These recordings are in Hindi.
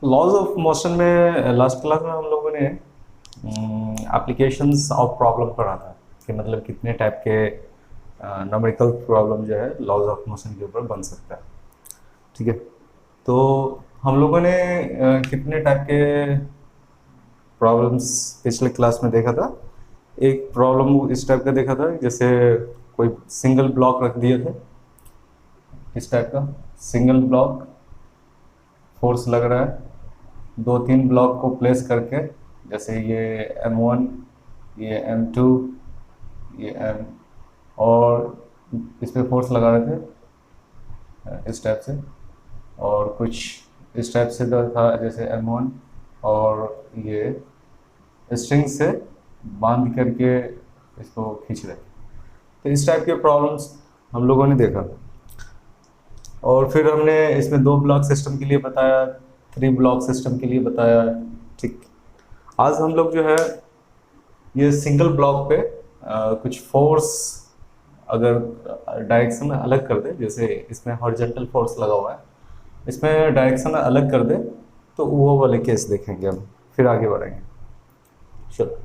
लॉज ऑफ मोशन में लास्ट क्लास में हम लोगों ने एप्लीकेशंस ऑफ प्रॉब्लम पढ़ा था कि मतलब कितने टाइप के न्यूमेरिकल प्रॉब्लम जो है लॉज ऑफ मोशन के ऊपर बन सकता है। ठीक है, तो हम लोगों ने कितने टाइप के प्रॉब्लम्स पिछले क्लास में देखा था। एक प्रॉब्लम इस टाइप का देखा था, जैसे कोई सिंगल ब्लॉक रख दिए थे, इस टाइप का सिंगल ब्लॉक, फोर्स लग रहा है दो तीन ब्लॉक को प्लेस करके, जैसे ये M1, ये M2, ये M, और इस पे फोर्स लगा रहे थे इस टाइप से, और कुछ इस टाइप से था जैसे M1, और ये स्ट्रिंग से बांध करके इसको खींच रहे। तो इस टाइप के प्रॉब्लम्स हम लोगों ने देखा, और फिर हमने इसमें 2 ब्लॉक सिस्टम के लिए बताया, 3 ब्लॉक सिस्टम के लिए बताया। ठीक, आज हम लोग जो है ये सिंगल ब्लॉक पे कुछ फोर्स अगर डायरेक्शन अलग कर दे, जैसे इसमें हॉरिजॉन्टल फोर्स लगा हुआ है, इसमें डायरेक्शन अलग कर दे, तो वो वाले केस देखेंगे हम, फिर आगे बढ़ेंगे। चलो,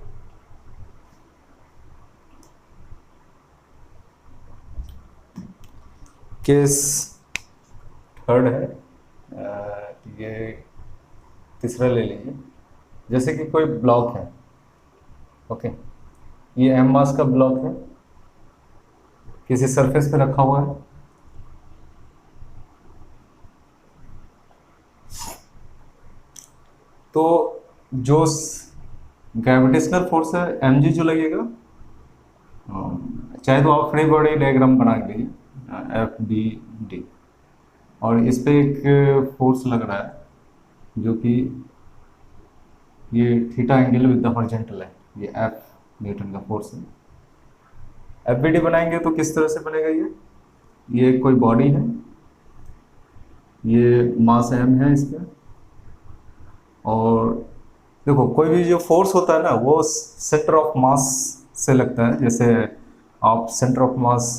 केस थर्ड है, ये तीसरा ले लीजिए। जैसे कि कोई ब्लॉक है, ओके, ये M मास का ब्लॉक है, किसी सरफेस पे रखा हुआ है, तो जो ग्रेविटेशनल फोर्स है mg जो लगेगा, चाहे तो आप फ्री बॉडी डायग्राम बना के लीजिए FBD, और इस पे एक फोर्स लग रहा है जो कि ये theta angle with the horizontal है, ये F न्यूटन का फोर्स है। FBD बनाएंगे तो किस तरह से बनेगा, ये कोई बॉडी है, ये मास m है इस पे, और देखो कोई भी जो फोर्स होता है ना वो सेंटर ऑफ मास से लगता है, जैसे आप centre of mass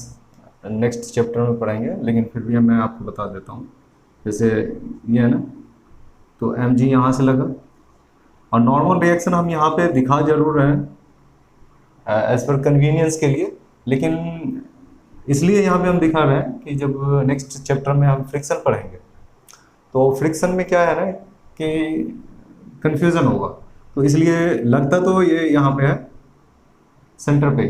next chapter में पढ़ेंगे, लेकिन फिर भी मैं आपको बता देता हूँ। जैसे ये है ना, तो mg यहाँ से लगा, और नॉर्मल रिएक्शन हम यहाँ पे दिखा जरूर रहे हैं एज पर कन्वीनियंस के लिए, लेकिन इसलिए यहाँ पे हम दिखा रहे हैं कि जब नेक्स्ट चैप्टर में हम फ्रिक्शन पढ़ेंगे, तो फ्रिक्शन में क्या है ना कि कंफ्यूजन होगा, तो इसलिए लगता तो ये यहाँ पे है सेंटर पे,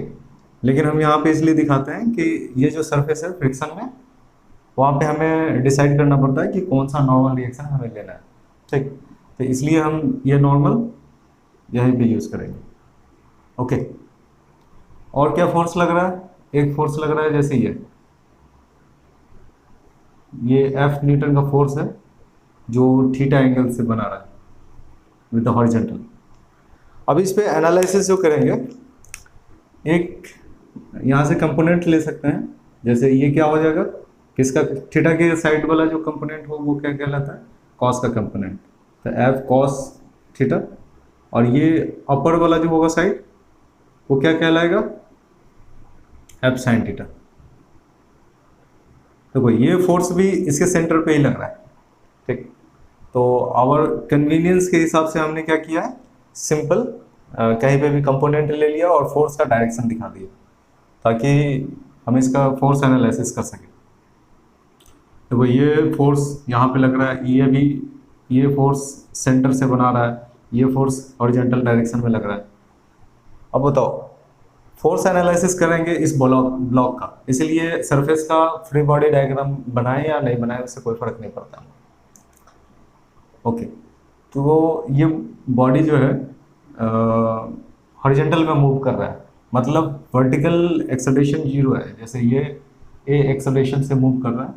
लेकिन हम यहाँ पे इसलिए दिखाते हैं कि ये जो सरफेस है फ्रिक्शन में, वहाँ पे हमें डिसाइड करना पड़ता है कि कौन सा नॉर्मल रिएक्शन हमें लेना है। ठीक, तो इसलिए हम ये नॉर्मल यहीं पे यूज करेंगे। ओके, और क्या फोर्स लग रहा है, एक फोर्स लग रहा है जैसे ये F न्यूटन का फोर्स है जो थीटा एंगल से बना रहा है विद द हॉरिजॉन्टल। अब इस पे एनालिसिस जो करेंगे, एक यहाँ से कंपोनेंट ले सकते हैं, जैसे ये क्या हो जाएगा, किसका, थीटा के साइड वाला जो कंपोनेंट हो वो क्या कहलाता है, कॉस का कंपोनेंट, तो F कॉस थीटा, और ये अपर वाला जो होगा साइड वो क्या कहलाएगा, F साइन थीटा। देखो ये फोर्स भी इसके सेंटर पे ही लग रहा है। ठीक, तो आवर कन्वीनियंस के हिसाब से हमने क्या किया है, सिंपल कहीं पे भी कंपोनेंट ले लिया और फोर्स का डायरेक्शन दिखा दिया, ताकि हम इसका फोर्स एनालिसिस कर सकें। देखो ये फोर्स यहाँ पे लग रहा है, ये भी, ये फोर्स सेंटर से बना रहा है, ये फोर्स हॉरिजॉन्टल डायरेक्शन में लग रहा है। अब बताओ, फोर्स एनालिसिस करेंगे इस ब्लॉक का, इसलिए सरफेस का फ्री बॉडी डायग्राम बनाए या नहीं बनाए उससे कोई फर्क नहीं पड़ता। ओके, तो ये बॉडी जो है हॉरिजॉन्टल में मूव कर रहा है, मतलब वर्टिकल एक्सेलरेशन 0 है, जैसे ये ए एक्सेलरेशन से मूव कर रहा है,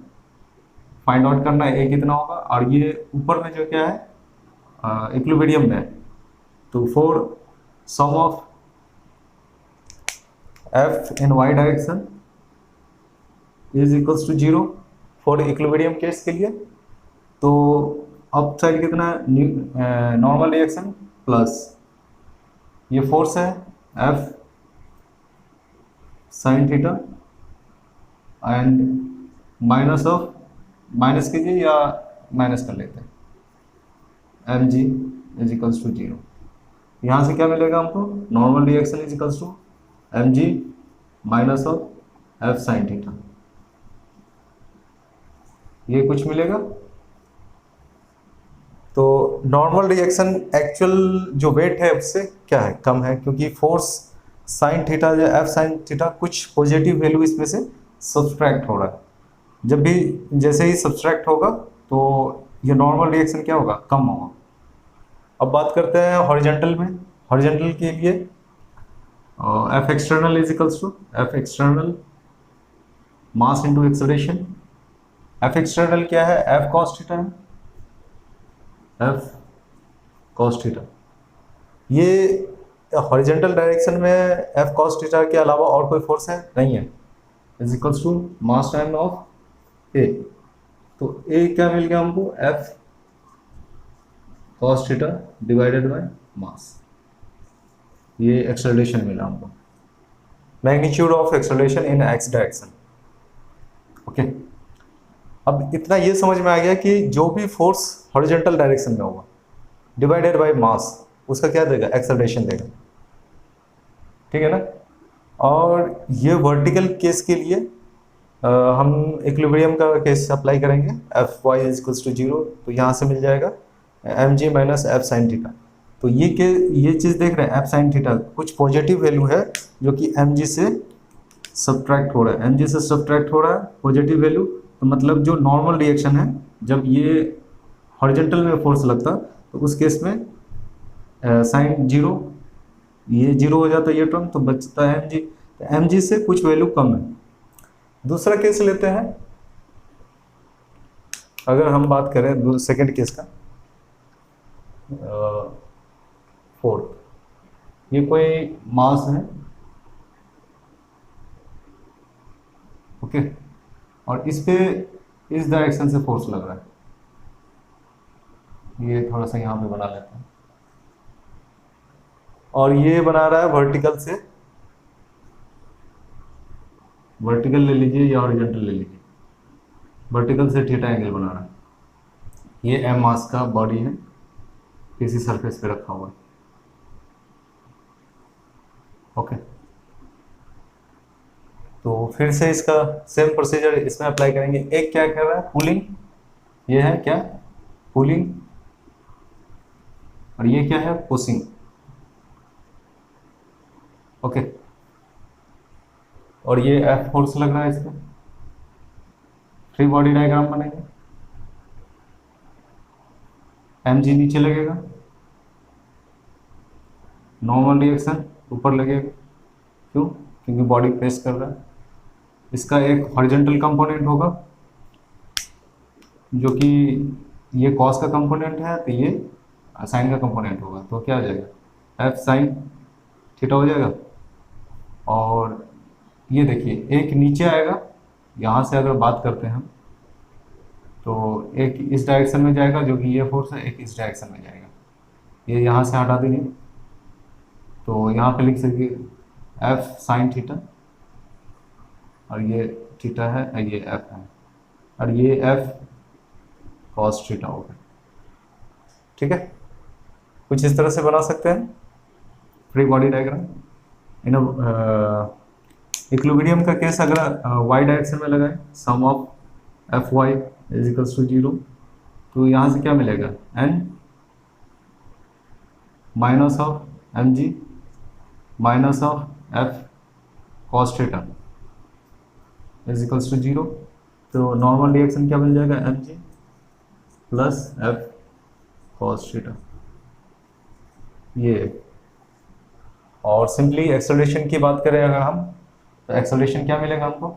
फाइंड आउट करना है ए कितना होगा, और ये ऊपर में जो क्या है इक्विलिब्रियम में है, तो for sum of F in y direction is equals to 0 for equilibrium case के लिए, तो अप साइड कितना है, नॉर्मल रिएक्शन प्लस ये फोर्स है F sine theta, and minus of, minus कीजिए या माइनस कर लेते हैं, M G is equals to zero. यहाँ से क्या मिलेगा हमको, normal reaction is equals to M ji minus of F sine theta, ये कुछ मिलेगा। तो नॉर्मल रिएक्शन एक्चुअल जो वेट है उससे क्या है, कम है, क्योंकि फोर्स साइन थीटा या एफ साइन थीटा कुछ पॉजिटिव वैल्यू इसमें से सब्सट्रैक्ट हो रहा है। जब भी जैसे ही सब्सट्रैक्ट होगा तो ये नॉर्मल रिएक्शन क्या होगा, कम होगा। अब बात करते हैं हॉरिजॉन्टल में। हॉरिजॉन्टल के लिए F external is equals to F external mass into acceleration. F external क्या है, एफ कॉस थीटा है, एफ कॉस थीटा। ये हॉरिजॉन्टल डायरेक्शन में एफ कॉस थीटा के अलावा और कोई फोर्स है नहीं है, is equals to mass time of a. तो ए क्या मिल गया हमको, F cos theta divided by mass, ये एक्सेलरेशन मिला हमको, magnitude of acceleration in x direction. Okay, अब इतना ये समझ में आ गया कि जो भी फोर्स हॉरिजॉन्टल डायरेक्शन में होगा डिवाइडेड बाय मास, उसका क्या देगा, एक्सेलरेशन देगा, ठीक है ना। और ये वर्टिकल केस के लिए हम इक्विलिब्रियम का केस अप्लाई करेंगे, F Y is equals to zero. तो यहाँ से मिल जाएगा M G minus F sine theta. तो ये चीज़ देख रहे हैं, एफ साइन थीटा कुछ पॉजिटिव वैल्यू है जो कि एम जी से सब्ट्रैक्ट हो रहा है, एम जी से सब्ट्रैक्ट हो रहा है पॉजिटिव वैल्यू। तो मतलब जो नॉर्मल रिएक्शन है, जब ये हॉरिजॉन्टल में फोर्स लगता तो उस केस में साइन जीरो, ये जीरो हो जाता है ये टर्म, तो बचता है एम जी। तो एम जी से कुछ वैल्यू कम है। दूसरा केस लेते हैं, अगर हम बात करें सेकेंड केस का, फोर्थ, ये कोई मास है, ओके, और इस पे इस डायरेक्शन से फोर्स लग रहा है, ये थोड़ा सा यहाँ पे बना लेते हैं, और ये बना रहा है वर्टिकल से, वर्टिकल ले लीजिए या हॉरिजॉन्टल ले लीजिए, वर्टिकल से थीटा एंगल बना रहा है। ये एम मास का बॉडी है, किसी सरफेस पे रखा हुआ है, ओके। तो फिर से इसका सेम प्रोसीजर इसमें अप्लाई करेंगे। एक क्या कर रहा है, पुलिंग, ये है क्या, पुलिंग, और ये क्या है, पुशिंग, ओके। और ये एफ फोर्स लग रहा है इसमें, फ्री बॉडी डायग्राम बनेगा, एम जी नीचे लगेगा, नॉर्मल रिएक्शन ऊपर लगेगा, क्यों, क्योंकि बॉडी प्रेस कर रहा है। इसका एक हॉरिजॉन्टल कंपोनेंट होगा जो कि ये कॉस का कंपोनेंट है, तो ये साइन का कंपोनेंट होगा, तो क्या आ जाएगा, एफ साइन थीटा हो जाएगा। और ये देखिए एक नीचे आएगा, यहाँ से अगर बात करते हैं हम, तो एक इस डायरेक्शन में जाएगा जो कि ये फोर्स है, एक इस डायरेक्शन में जाएगा, ये यहाँ से हटा देंगे, तो यहाँ पे लिख सकते एफ साइन थीटा, और ये थीटा है, और ये एफ है, और ये एफ कॉस थीटा होगा, ठीक है। कुछ इस तरह से बना सकते हैं free body diagram. In equilibrium का केस अगर वाई डायरेक्शन में लगाए, sum of F Y is equals to zero, तो यहाँ से क्या मिलेगा, N minus of m ji minus of F cos theta is equals to zero. तो नॉर्मल रिएक्शन क्या मिल जाएगा, M g plus F cos theta, ये। और सिंपली एक्सेलरेशन की बात करें अगर हम, तो एक्सेलरेशन क्या मिलेगा हमको,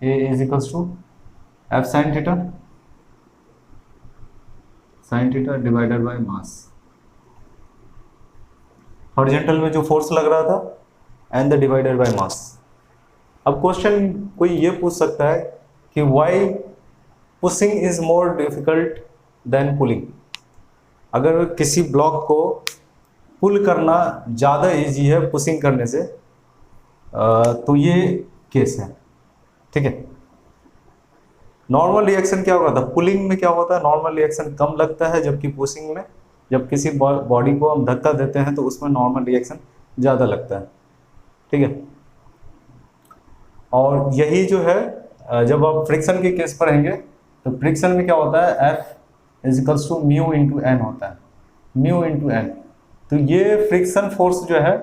a is equals to F sine theta divided by mass. Horizontal में जो फोर्स लग रहा था and the divided by mass. अब क्वेश्चन कोई ये पूछ सकता है कि why pushing is more difficult than pulling. अगर किसी ब्लॉक को पुल करना ज़्यादा इजी है पुशिंग करने से, तो ये केस है, ठीक है। नॉर्मल रिएक्शन क्या होता है, पुलिंग में क्या होता है, नॉर्मल रिएक्शन कम लगता है, जबकि पुशिंग में जब किसी बॉडी को हम धक्का देते हैं तो उसमें नॉर्मल रिएक्शन ज़्यादा लगता है, ठीक है। और यही जो है जब आप फ्रिक्शन के केस पर रहेंगे तो फ्रिक्शन में क्या होता है, F is equals to mu into N होता है, म्यू इंटू एन। तो ये फ्रिक्शन फोर्स जो है,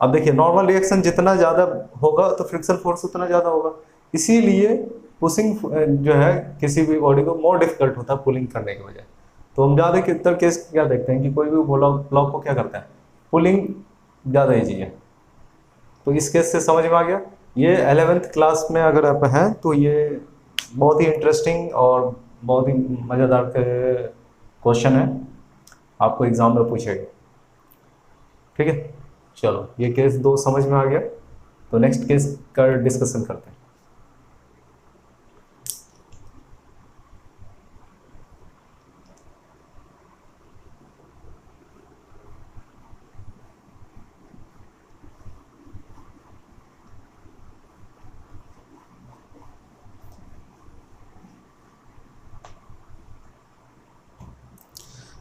अब देखिए नॉर्मल रिएक्शन जितना ज़्यादा होगा तो फ्रिक्शन फोर्स उतना ज़्यादा होगा, इसीलिए पुशिंग जो है किसी भी बॉडी को मोर डिफिकल्ट होता है पुलिंग करने की वजह। तो हम ज़्यादा केस क्या देखते हैं कि कोई भी ब्लॉक को क्या करता है, पुलिंग ज़्यादा ईजी है। तो इस केस से समझ में आ गया। ये 11th क्लास में अगर आप हैं तो ये बहुत ही इंटरेस्टिंग और बहुत ही मज़ेदार क्वेश्चन है, आपको एग्जाम में पूछेगा, ठीक है। चलो ये केस 2 समझ में आ गया, तो नेक्स्ट केस का डिस्कशन करते हैं।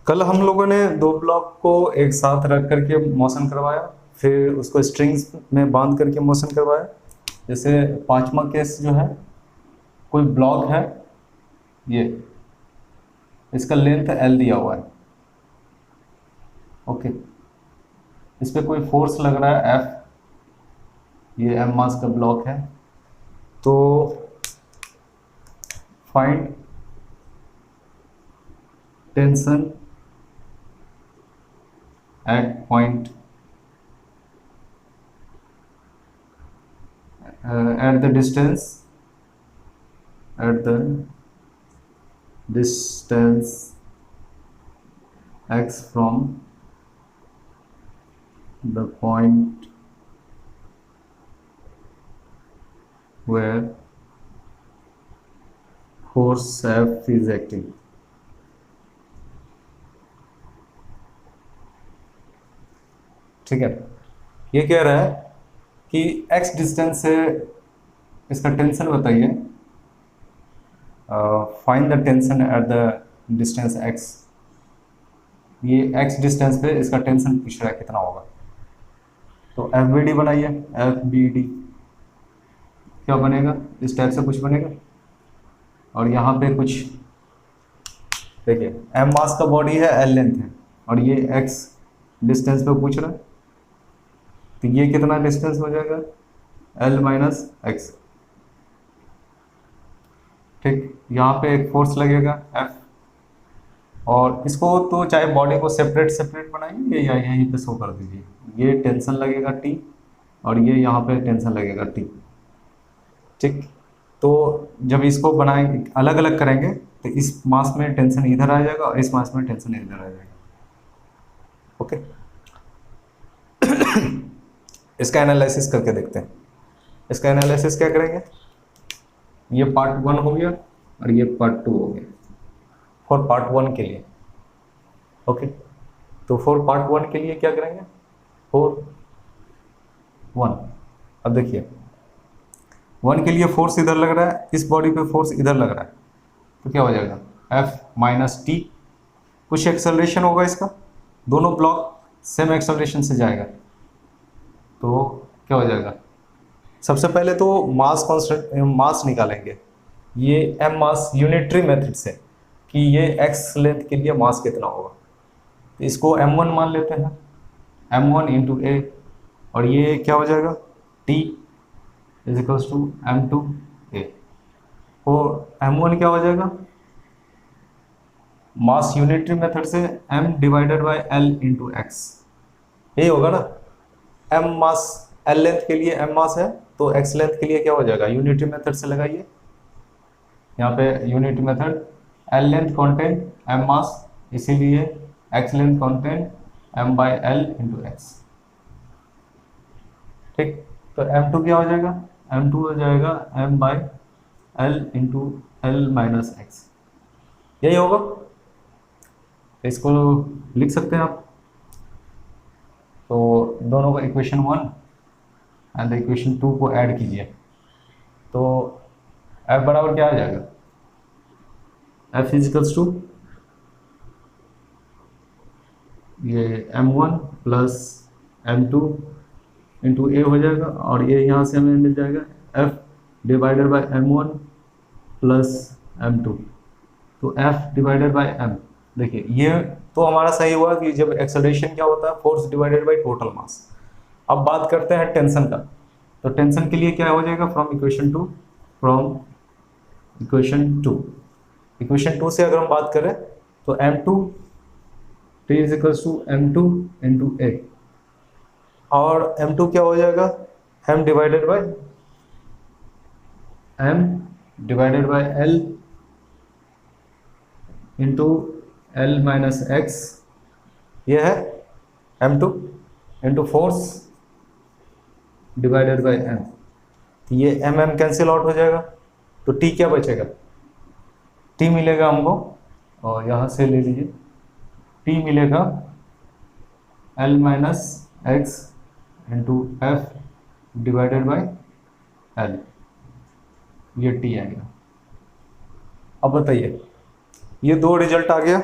कल हम लोगों ने 2 ब्लॉक को एक साथ रख करके मोशन करवाया, फिर उसको स्ट्रिंग्स में बांध करके मोशन करवाया। जैसे 5वां केस जो है, कोई ब्लॉक है, ये इसका लेंथ L दिया हुआ है, ओके। इस पर कोई फोर्स लग रहा है F, ये M मास का ब्लॉक है। तो find tension at point at the distance x from the point where force F is acting। ठीक है, ये कह रहा है कि x डिस्टेंस से इसका टेंशन बताइए, find the tension at the distance x। ये x डिस्टेंस पे इसका टेंशन पूछ रहा है कितना होगा। तो FBD बनाइए, FBD क्या बनेगा, इस टाइप से कुछ बनेगा। और यहाँ पे कुछ देखिए, M मास का बॉडी है, L लेंथ है, और ये x डिस्टेंस पे पूछ रहा है, तो ये कितना डिस्टेंस हो जाएगा, L माइनस एक्स, ठीक। यहाँ पे एक फोर्स लगेगा F, और इसको तो चाहे बॉडी को सेपरेट बनाइए या यहीं पे शो कर दीजिए। ये टेंशन लगेगा T, और ये यहाँ पे टेंशन लगेगा T, ठीक। तो जब इसको बनाएंगे, अलग अलग करेंगे, तो इस मास में टेंशन इधर आ जाएगा और इस मास में टेंशन इधर आ जाएगा, ओके। इसका एनालिसिस करके देखते हैं। इसका एनालिसिस क्या करेंगे, ये पार्ट 1 हो गया और ये पार्ट 2 हो गया फॉर पार्ट 1 के लिए, ओके। तो फॉर पार्ट 1 के लिए क्या करेंगे, फॉर 1, अब देखिए 1 के लिए फोर्स इधर लग रहा है, इस बॉडी पे फोर्स इधर लग रहा है, तो क्या हो जाएगा F माइनस टी, कुछ एक्सेलरेशन होगा इसका, दोनों ब्लॉक सेम एक्सेलरेशन से जाएगा, तो क्या हो जाएगा, सबसे पहले तो मास निकालेंगे, ये M मास यूनिटरी मेथड से, कि ये x लेंथ के लिए मास कितना होगा। तो इसको M1 मान लेते हैं, M1 इंटू ए, और ये क्या हो जाएगा T is equals to M2 A, और M1 क्या हो जाएगा, मास यूनिटरी मेथड से M divided by L into x, यही होगा ना। M मास L लेंथ के लिए M मास है, तो X लेंथ के लिए क्या हो जाएगा, यूनिटरी मेथड से लगाइए, यहाँ पे unitary method, L length content M mass, इसीलिए X length content M by L into x, ठीक। तो M2 क्या हो जाएगा, M2 हो जाएगा M by L into L minus x, यही होगा। इसको लिख सकते हैं आप, तो दोनों को इक्वेशन 1 एंड इक्वेशन 2 को ऐड कीजिए, तो F बराबर क्या आ जाएगा, F इजिकल्स टू ये m1 प्लस m2 इंटू ए हो जाएगा, और ये यहाँ से हमें मिल जाएगा f divided by m1 plus m2, तो f डिवाइडेड बाई m। देखिए ये तो हमारा सही हुआ कि जब एक्सेलरेशन क्या होता है, फोर्स डिवाइडेड बाई टोटल मास। अब बात करते हैं टेंशन का। तो टेंशन के लिए क्या हो जाएगा, फ्रॉम इक्वेशन टू से अगर हम बात करें तो m2 T is equals to m2 into a, और m2 क्या हो जाएगा, m divided by l into l minus x, ये है m2 into force divided by m। तो ये m कैंसिल आउट हो जाएगा, तो t क्या बचेगा, t मिलेगा हमको, और यहाँ से ले लीजिए, t मिलेगा l minus x into F divided by l, ये t आएगा। अब बताइए, ये दो रिजल्ट आ गया,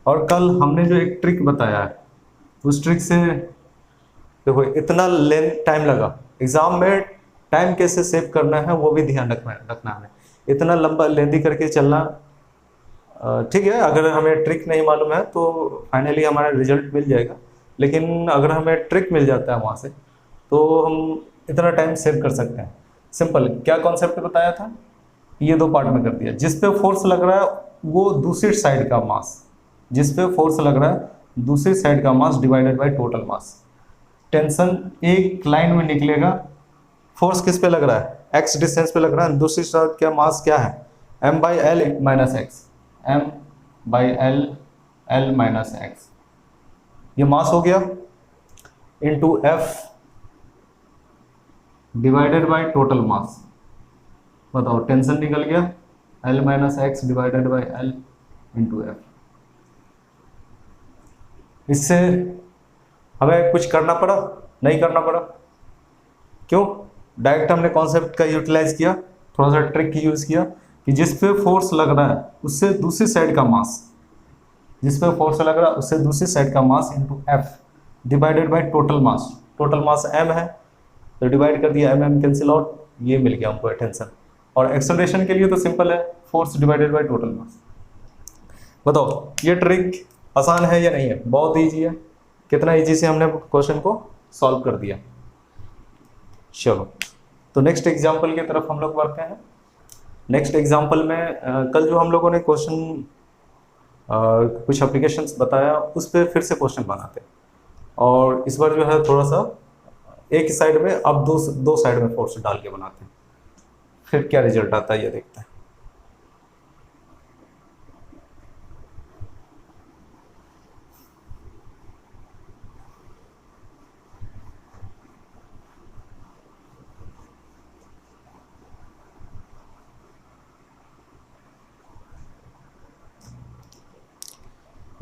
और कल हमने जो एक ट्रिक बताया है, उस ट्रिक से देखो इतना लेंथ टाइम लगा, एग्जाम में टाइम कैसे सेव करना है वो भी ध्यान रखना है, इतना लंबा लेंदी करके चलना ठीक है। अगर हमें ट्रिक नहीं मालूम है तो फाइनली हमारा रिजल्ट मिल जाएगा, लेकिन अगर हमें ट्रिक मिल जाता है वहाँ से तो हम इतना टाइम सेव कर सकते हैं। सिंपल क्या कॉन्सेप्ट बताया था, ये दो पार्ट में कर दिया। जिस पे फोर्स लग रहा है वो दूसरी साइड का मास, जिस पे फोर्स लग रहा है दूसरी साइड का मास divided by total mass. Tension एक लाइन में निकलेगा, फोर्स किस पे लग रहा है, x डिस्टेंस पे लग रहा है, दूसरी साइड क्या मास क्या है, m by L minus x, m by L minus x, ये मास हो गया, into f divided by total मास। बताओ टेंशन निकल गया, l minus x divided by L into F. इससे हमें कुछ करना पड़ा, नहीं करना पड़ा, क्यों, डायरेक्ट हमने कॉन्सेप्ट का यूटिलाइज किया, थोड़ा सा ट्रिक यूज किया कि जिस पे फोर्स लग रहा है उससे दूसरी साइड का मास, जिस पे फोर्स लग रहा है उससे दूसरी साइड का mass into F divided by total mass. Total mass m है तो डिवाइड कर दिया, m कैंसिल आउट, ये मिल गया हमको टेंशन। और एक्सेलरेशन के लिए तो सिंपल है, फोर्स डिवाइडेड बाय टोटल मास। बताओ ये ट्रिक आसान है या नहीं है, बहुत ईजी है, कितना ईजी से हमने क्वेश्चन को सॉल्व कर दिया। चलो तो नेक्स्ट एग्जाम्पल की तरफ हम लोग बढ़ते हैं। नेक्स्ट एग्जाम्पल में कल जो हम लोगों ने क्वेश्चन कुछ एप्लीकेशंस बताया उस पर फिर से क्वेश्चन बनाते हैं, और इस बार जो है थोड़ा सा एक साइड में, अब दो साइड में फोर्स डाल के बनाते हैं, फिर क्या रिजल्ट आता है ये देखते हैं।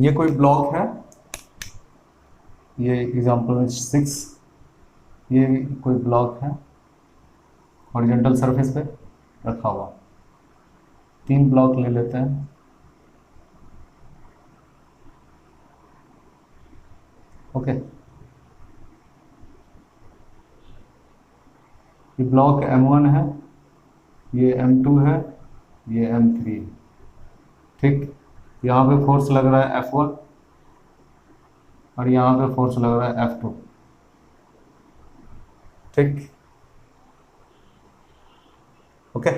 ये कोई ब्लॉक है, ये एग्जाम्पल 6, ये कोई ब्लॉक है हॉरिजॉन्टल सरफेस पे रखा हुआ, 3 ब्लॉक ले लेते हैं, ओके। ये ब्लॉक m1 है, ये m2 है, ये m3 है, ठीक। यहाँ पे फोर्स लग रहा है F1 और यहाँ पे फोर्स लग रहा है F2, ठीक, ओके।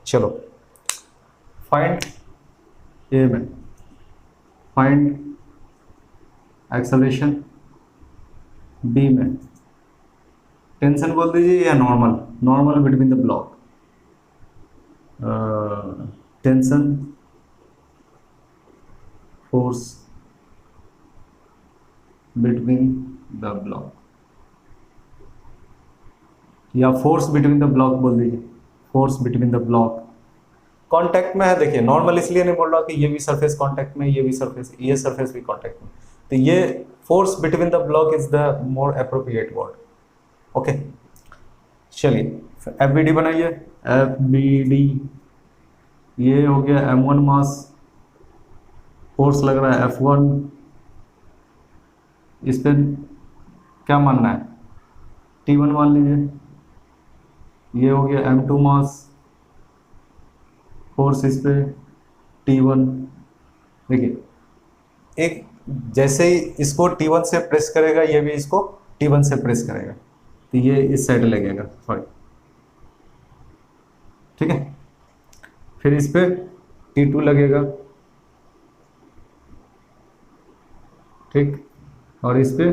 चलो फाइंड ए में, फाइंड एक्सेलरेशन बी में, टेंशन बोल दीजिए या normal between the block, tension force between the block, या फोर्स बिटवीन द ब्लॉक बोल दीजिए, force between the block. Contact में है, देखिए नॉर्मल इसलिए नहीं बोल रहा कि ये भी सरफेस कांटेक्ट में, ये भी सरफेस, ये सरफेस भी कांटेक्ट में, तो ये force between the block is the more appropriate word, okay. चलिए एफ बी डी बनाइए, एफ बी डी, ये हो गया m1 मास फोर्स लग रहा है F1, इस पे क्या मानना है, T1 मान लीजिए, ये हो गया M2 मास, फोर्स इस पे T1। देखिए एक जैसे ही इसको T1 से प्रेस करेगा ये भी इसको T1 से प्रेस करेगा, तो ये इस साइड लगेगा, सॉरी, ठीक है। फिर इस पे T2 लगेगा, ठीक, और इस पे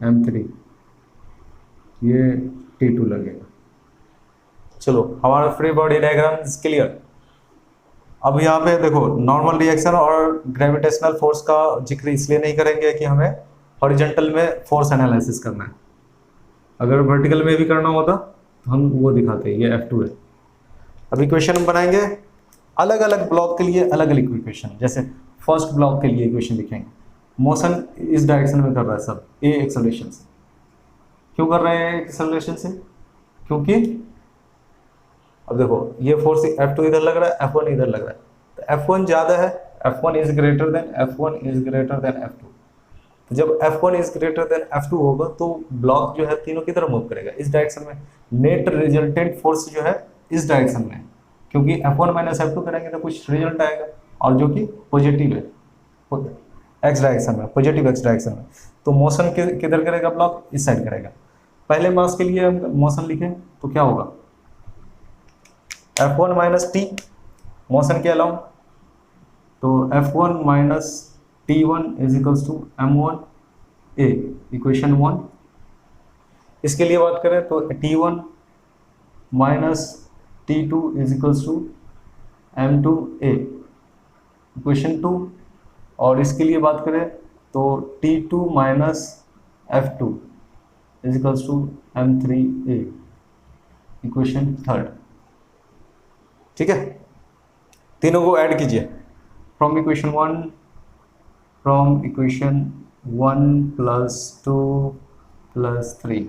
M3, ये T2 लगेगा। चलो हमारा free body diagram is clear. अब यहाँ पे देखो नॉर्मल रिएक्शन और ग्रेविटेशनल फोर्स का जिक्र इसलिए नहीं करेंगे कि हमें हॉरिजॉन्टल में फोर्स एनालिसिस करना है, अगर वर्टिकल में भी करना होता तो हम वो दिखाते हैं, ये F2 है। अब इक्वेशन हम बनाएंगे अलग अलग ब्लॉक के लिए अलग अलग इक्वेशन। जैसे फर्स्ट ब्लॉक के लिए इक्वेशन लिखेंगे, मोशन इस डायरेक्शन में कर रहा है सब, ए एक्सेलरेशन से। क्यों कर रहे हैं एक्सेलरेशन से, क्योंकि अब देखो ये फोर्स F2 इधर लग रहा है, F1 इधर लग रहा है, तो F1 ज्यादा है, F1 is greater than F2। तो जब F1 is greater than F2 होगा तो ब्लॉक जो है तीनों की तरफ मूव करेगा, इस डायरेक्शन में। नेट रिजल्टेंट फोर्स जो है इस डायरेक्शन में, क्योंकि F1 माइनस F2 करेंगे तो कुछ रिजल्ट आएगा, और जो कि पॉजिटिव है, एक्स डायरेक्शन में, पॉजिटिव एक्स डायरेक्शन में। तो मोशन किधर करेगा ब्लॉक, इस साइड करेगा। पहले मास के लिए हम मोशन लिखें तो क्या होगा, F1 माइनस टी, मोशन के अलाउ, तो F1 minus T1 is equals to M1 A, equation 1। इसके लिए बात करें तो T1 minus T2 is equals to M2 A, equation 2। और इसके लिए बात करें तो T2 minus F2 is equals to M3 A, equation 3। ठीक है, तीनों को ऐड कीजिए फ्रॉम इक्वेशन 1 प्लस 2 प्लस 3।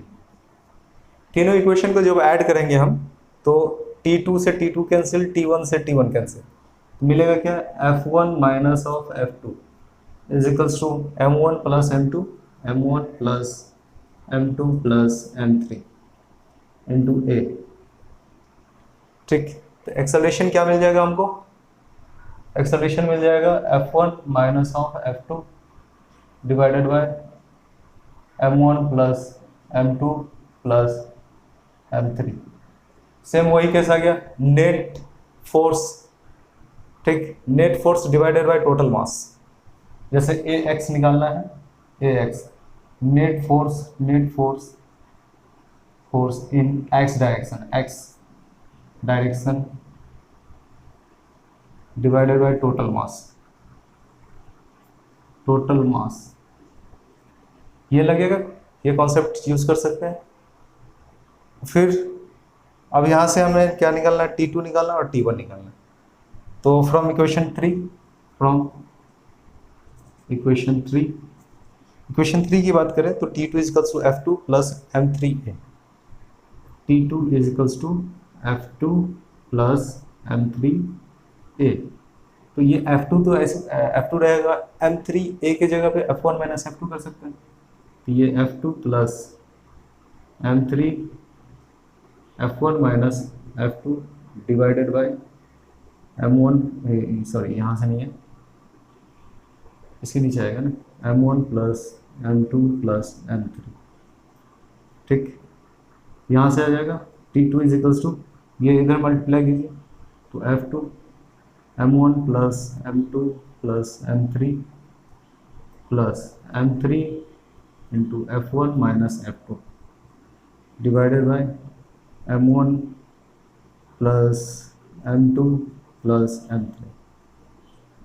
तीनों इक्वेशन को जब ऐड करेंगे हम तो T2 से T2 कैंसिल, T1 से T1 कैंसिल, तो मिलेगा क्या, F1 minus of F2 is equals to M1 plus M2, M1 plus M2 plus M3 into A। ठीक, तो एक्सेलरेशन क्या मिल जाएगा हमको, एक्सेलरेशन मिल जाएगा F1 minus of F2 divided by M1 plus M2 plus M3। Same वही कैसा गया, नेट फोर्स, ठीक, net force divided by total मास। जैसे AX निकालना है, AX net force in X direction divided by total mass, ये लगेगा, ये कॉन्सेप्ट यूज कर सकते हैं। फिर अब यहां से हमें क्या निकालना है, T2 निकालना है और T1 निकालना है। तो फ्रॉम इक्वेशन 3 की बात करें तो T2 is equals to F2 plus M3A, T2 is equals to F2 plus M3A। तो ये F2 तो ऐसे F2 रहेगा, M3A के जगह पे F1 माइनस F2 कर सकते हैं, तो ये F2 plus M3 F1 minus F2 divided by M1, sorry यहाँ से नहीं है, इसके नीचे आएगा ना, M1 plus M2 plus M3। ठीक, यहाँ से आ जाएगा T2 इज इक्वल्स टू, ये इधर मल्टीप्लाई कीजिए तो F2 M1 plus M2 plus M3 plus M3 into F1 minus F2 divided by M1 plus M2 plus M3।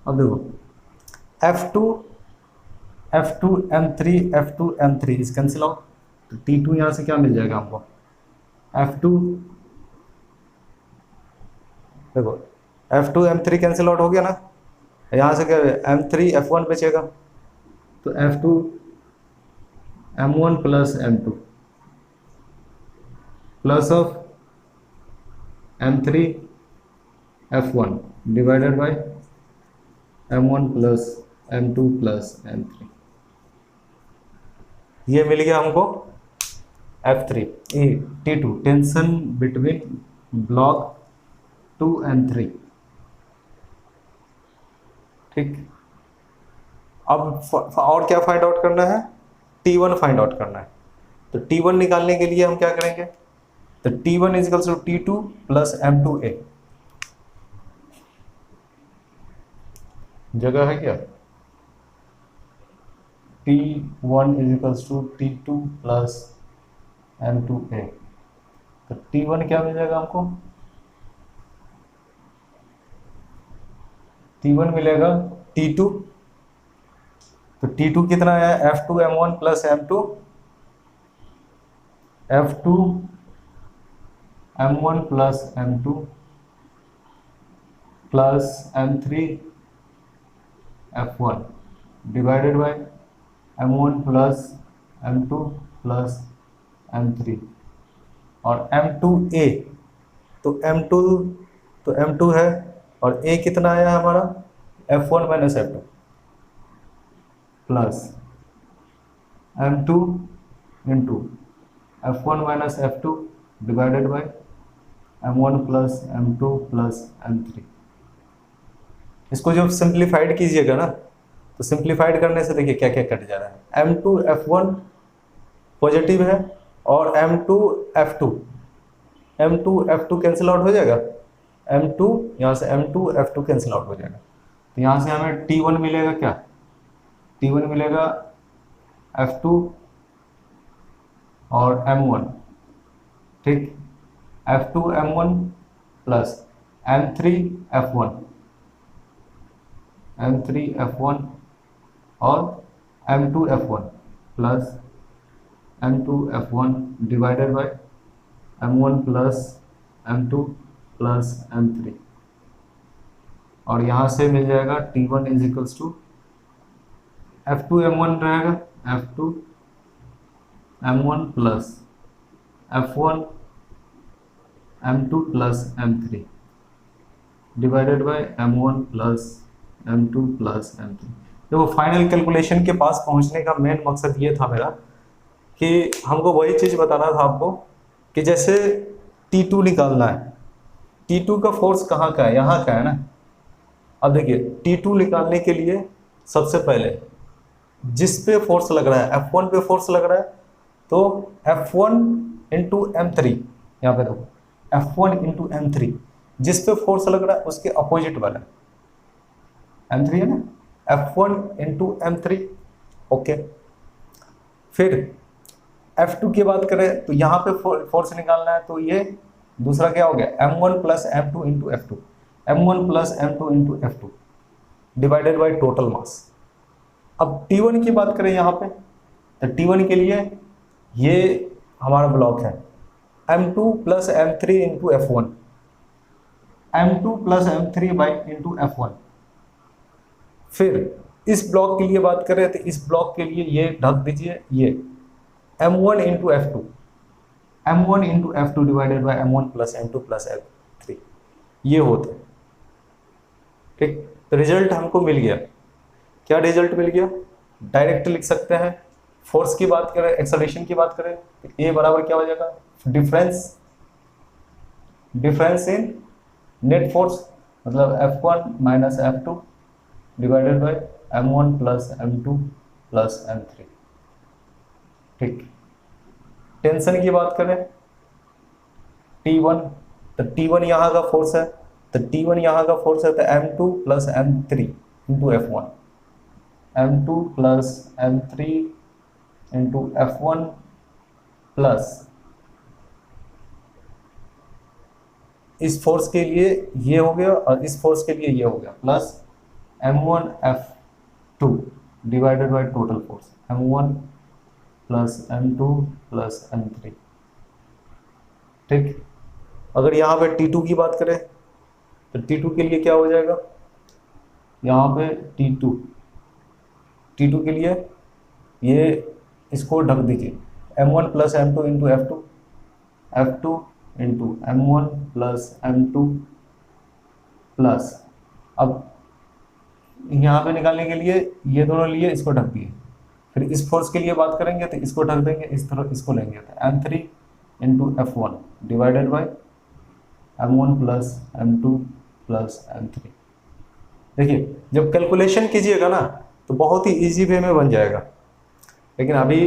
अब देखो F2 M3 इस कैंसिल आउट, तो T2 यहाँ से क्या मिल जाएगा हमको, F2, देखो F2 M3 कैंसिल आउट हो गया ना, यहाँ से क्या M3 F1 बचेगा, तो F2 M1 plus M2 plus of M3 F1 divided by M1 plus M2 plus M3, ये मिल गया हमको F3। A T2 tension between block 2 and 3। ठीक, अब और क्या फाइंड आउट करना है, T1 फाइंड आउट करना है। तो T1 निकालने के लिए हम क्या करेंगे, तो T1 equals to T2 plus M2A। जगह है क्या, T1 equals to T2 plus M2A। तो T1 क्या मिल जाएगा हमको, T1 मिलेगा T2, तो T2 कितना है, F2 M1 plus M2, F2 M1 plus M2 plus M3 F1 divided by M1 plus M2 plus M3 और M2A। तो M2 है और A कितना आया हमारा, F1 minus F2 plus M2 into F1 minus F2 divided by M1 plus M2 plus M3। इसको जब सिंप्लीफाइड कीजिएगा ना, तो सिंप्लीफाइड करने से देखिए क्या क्या कट जा रहा है, M2 F1 पॉजिटिव है और M2 F2 कैंसिल आउट हो जाएगा, M2 यहाँ से M2 F2 कैंसिल आउट हो जाएगा। तो यहाँ से हमें T1 मिलेगा क्या, T1 मिलेगा F2 और M1, ठीक, F2 M1 plus M3 F1 और M2 F1 plus M2 F1 divided by M1 plus M2 plus M3 और यहाँ से मिल जाएगा T1 is equals to F2 M1 रहेगा, F2 M1 plus F1 M2 plus M3 divided by M1 plus M2 plus M3। देखो फाइनल कैलकुलेशन के पास पहुंचने का मेन मकसद ये था मेरा कि हमको वही चीज़ बताना था आपको कि जैसे T2 निकालना है, T2 का फोर्स कहाँ का है, यहाँ का है ना। अब देखिए T2 निकालने के लिए सबसे पहले जिस पे फोर्स लग रहा है, F1 पे फोर्स लग रहा है, तो F1 इंटू M3, यहाँ पे देखो F1 इंटू M3, जिस पे फोर्स लग रहा है उसके अपोजिट वाला M3 है ना, F1 इंटू M3। ओके, फिर F2 की बात करें तो यहाँ पे फोर्स निकालना है, तो ये दूसरा क्या हो गया, M1 plus M2 into F2, M1 plus M2 into F2 divided by total मास। अब T1 की बात करें यहाँ पे, तो T1 के लिए ये हमारा ब्लॉक है M2 plus M3 into F1, M2 plus M3 by into F1। फिर इस ब्लॉक के लिए बात करें तो इस ब्लॉक के लिए ये ढक दीजिए, ये M1 into F2, M1 into F2 divided by M1 plus M2 plus F3, ये होता है। ठीक, तो रिजल्ट हमको मिल गया। क्या रिजल्ट मिल गया, डायरेक्ट लिख सकते हैं। फोर्स की बात करें, एक्सेलरेशन की बात करें तो ए बराबर क्या हो जाएगा, डिफरेंस इन नेट फोर्स, मतलब F1 minus F2 divided by M1 plus M2 plus M3। ठीक, टेंशन की बात करें T1, तो T1 यहाँ का फोर्स है, तो T1 यहाँ का फोर्स है, तो M2 plus M3 into F1, M2 plus M3 into F1 plus इस फोर्स के लिए ये हो गया और इस फोर्स के लिए ये हो गया, plus M1 F2 divided by total force M1 plus M2 plus M3। ठीक, अगर यहाँ पे T2 की बात करें तो T2 के लिए क्या हो जाएगा, यहाँ पे T2 के लिए ये इसको ढक दीजिए, M1 plus M2 into F2 into M1 plus M2 plus, अब यहाँ पे निकालने के लिए ये दोनों लिए, इसको ढक दिए। फिर इस फोर्स के लिए बात करेंगे तो इसको ढक देंगे, इस तरह इसको लेंगे तो m3 into F1 divided by m1 plus m2 plus m3। देखिए जब कैलकुलेशन कीजिएगा ना तो बहुत ही इजी वे में बन जाएगा, लेकिन अभी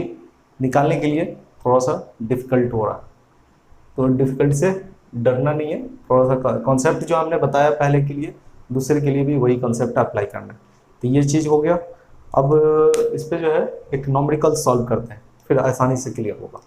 निकालने के लिए थोड़ा सा डिफिकल्ट हो रहा है। तो डिफिकल्ट से डरना नहीं है, थोड़ा सा कॉन्सेप्ट जो हमने बताया पहले के लिए दूसरे के लिए भी वही कॉन्सेप्ट अप्लाई करना है। तो ये चीज़ हो गया। अब इस पे जो है एक नॉमेरिकल सॉल्व करते हैं, फिर आसानी से क्लियर होगा।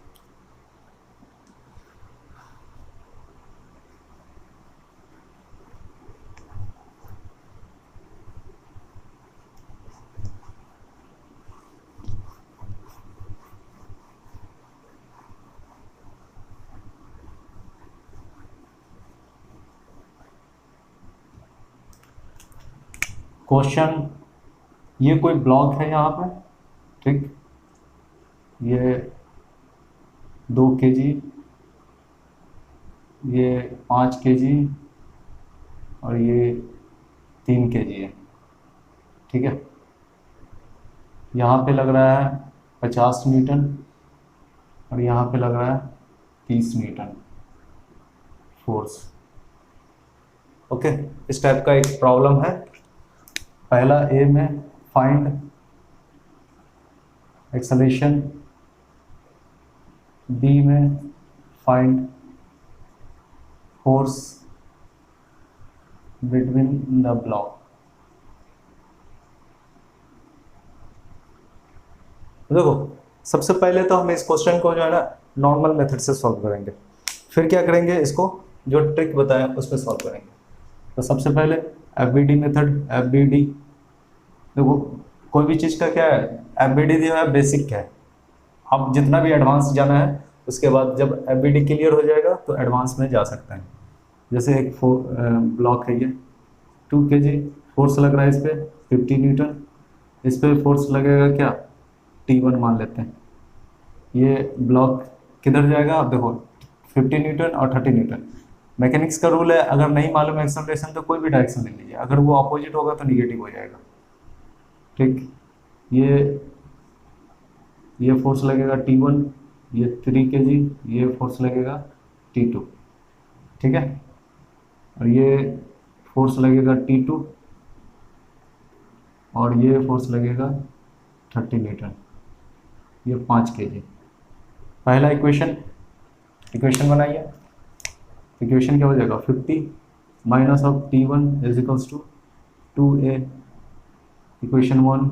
क्वेश्चन, ये कोई ब्लॉक है यहाँ पर, ठीक, ये 2 kg, ये 5 kg और ये 3 kg है, ठीक है। यहाँ पे लग रहा है 50 न्यूटन और यहाँ पे लग रहा है 30 न्यूटन फोर्स। ओके, इस टाइप का एक प्रॉब्लम है। पहला ए में फाइंड एक्सेलरेशन, बी में find force between the block. देखो सबसे पहले तो हम इस क्वेश्चन को जो है ना नॉर्मल मेथड से सॉल्व करेंगे, फिर क्या करेंगे, इसको जो ट्रिक बताया उस पर सॉल्व करेंगे। तो सबसे पहले एफबीडी मेथड, एफबीडी, देखो कोई भी चीज़ का क्या है, एफबीडी जो है बेसिक है, अब जितना भी एडवांस जाना है उसके बाद जब एफबीडी क्लियर हो जाएगा तो एडवांस में जा सकते हैं। जैसे एक ब्लॉक है, ये 2 kg फोर्स लग रहा है, इस पर 50 न्यूटन, इस पर फोर्स लगेगा क्या, T1 मान लेते हैं। ये ब्लॉक किधर जाएगा, आप देखो 50 न्यूटन और 30 न्यूटन। मैकेनिक्स का रूल है, अगर नहीं मालूम एक्सेलरेशन तो कोई भी डायरेक्शन ले लीजिए, अगर वो अपोजिट होगा तो निगेटिव हो जाएगा, ठीक। ये फोर्स लगेगा T1, ये 3 kg, ये फोर्स लगेगा T2, ठीक है। और ये फोर्स लगेगा T2 और ये फोर्स लगेगा 30 न्यूटन, ये 5 kg। पहला इक्वेशन बनाइए। इक्वेशन क्या हो जाएगा, 50 minus of T1 is equals to 2a, equation 1,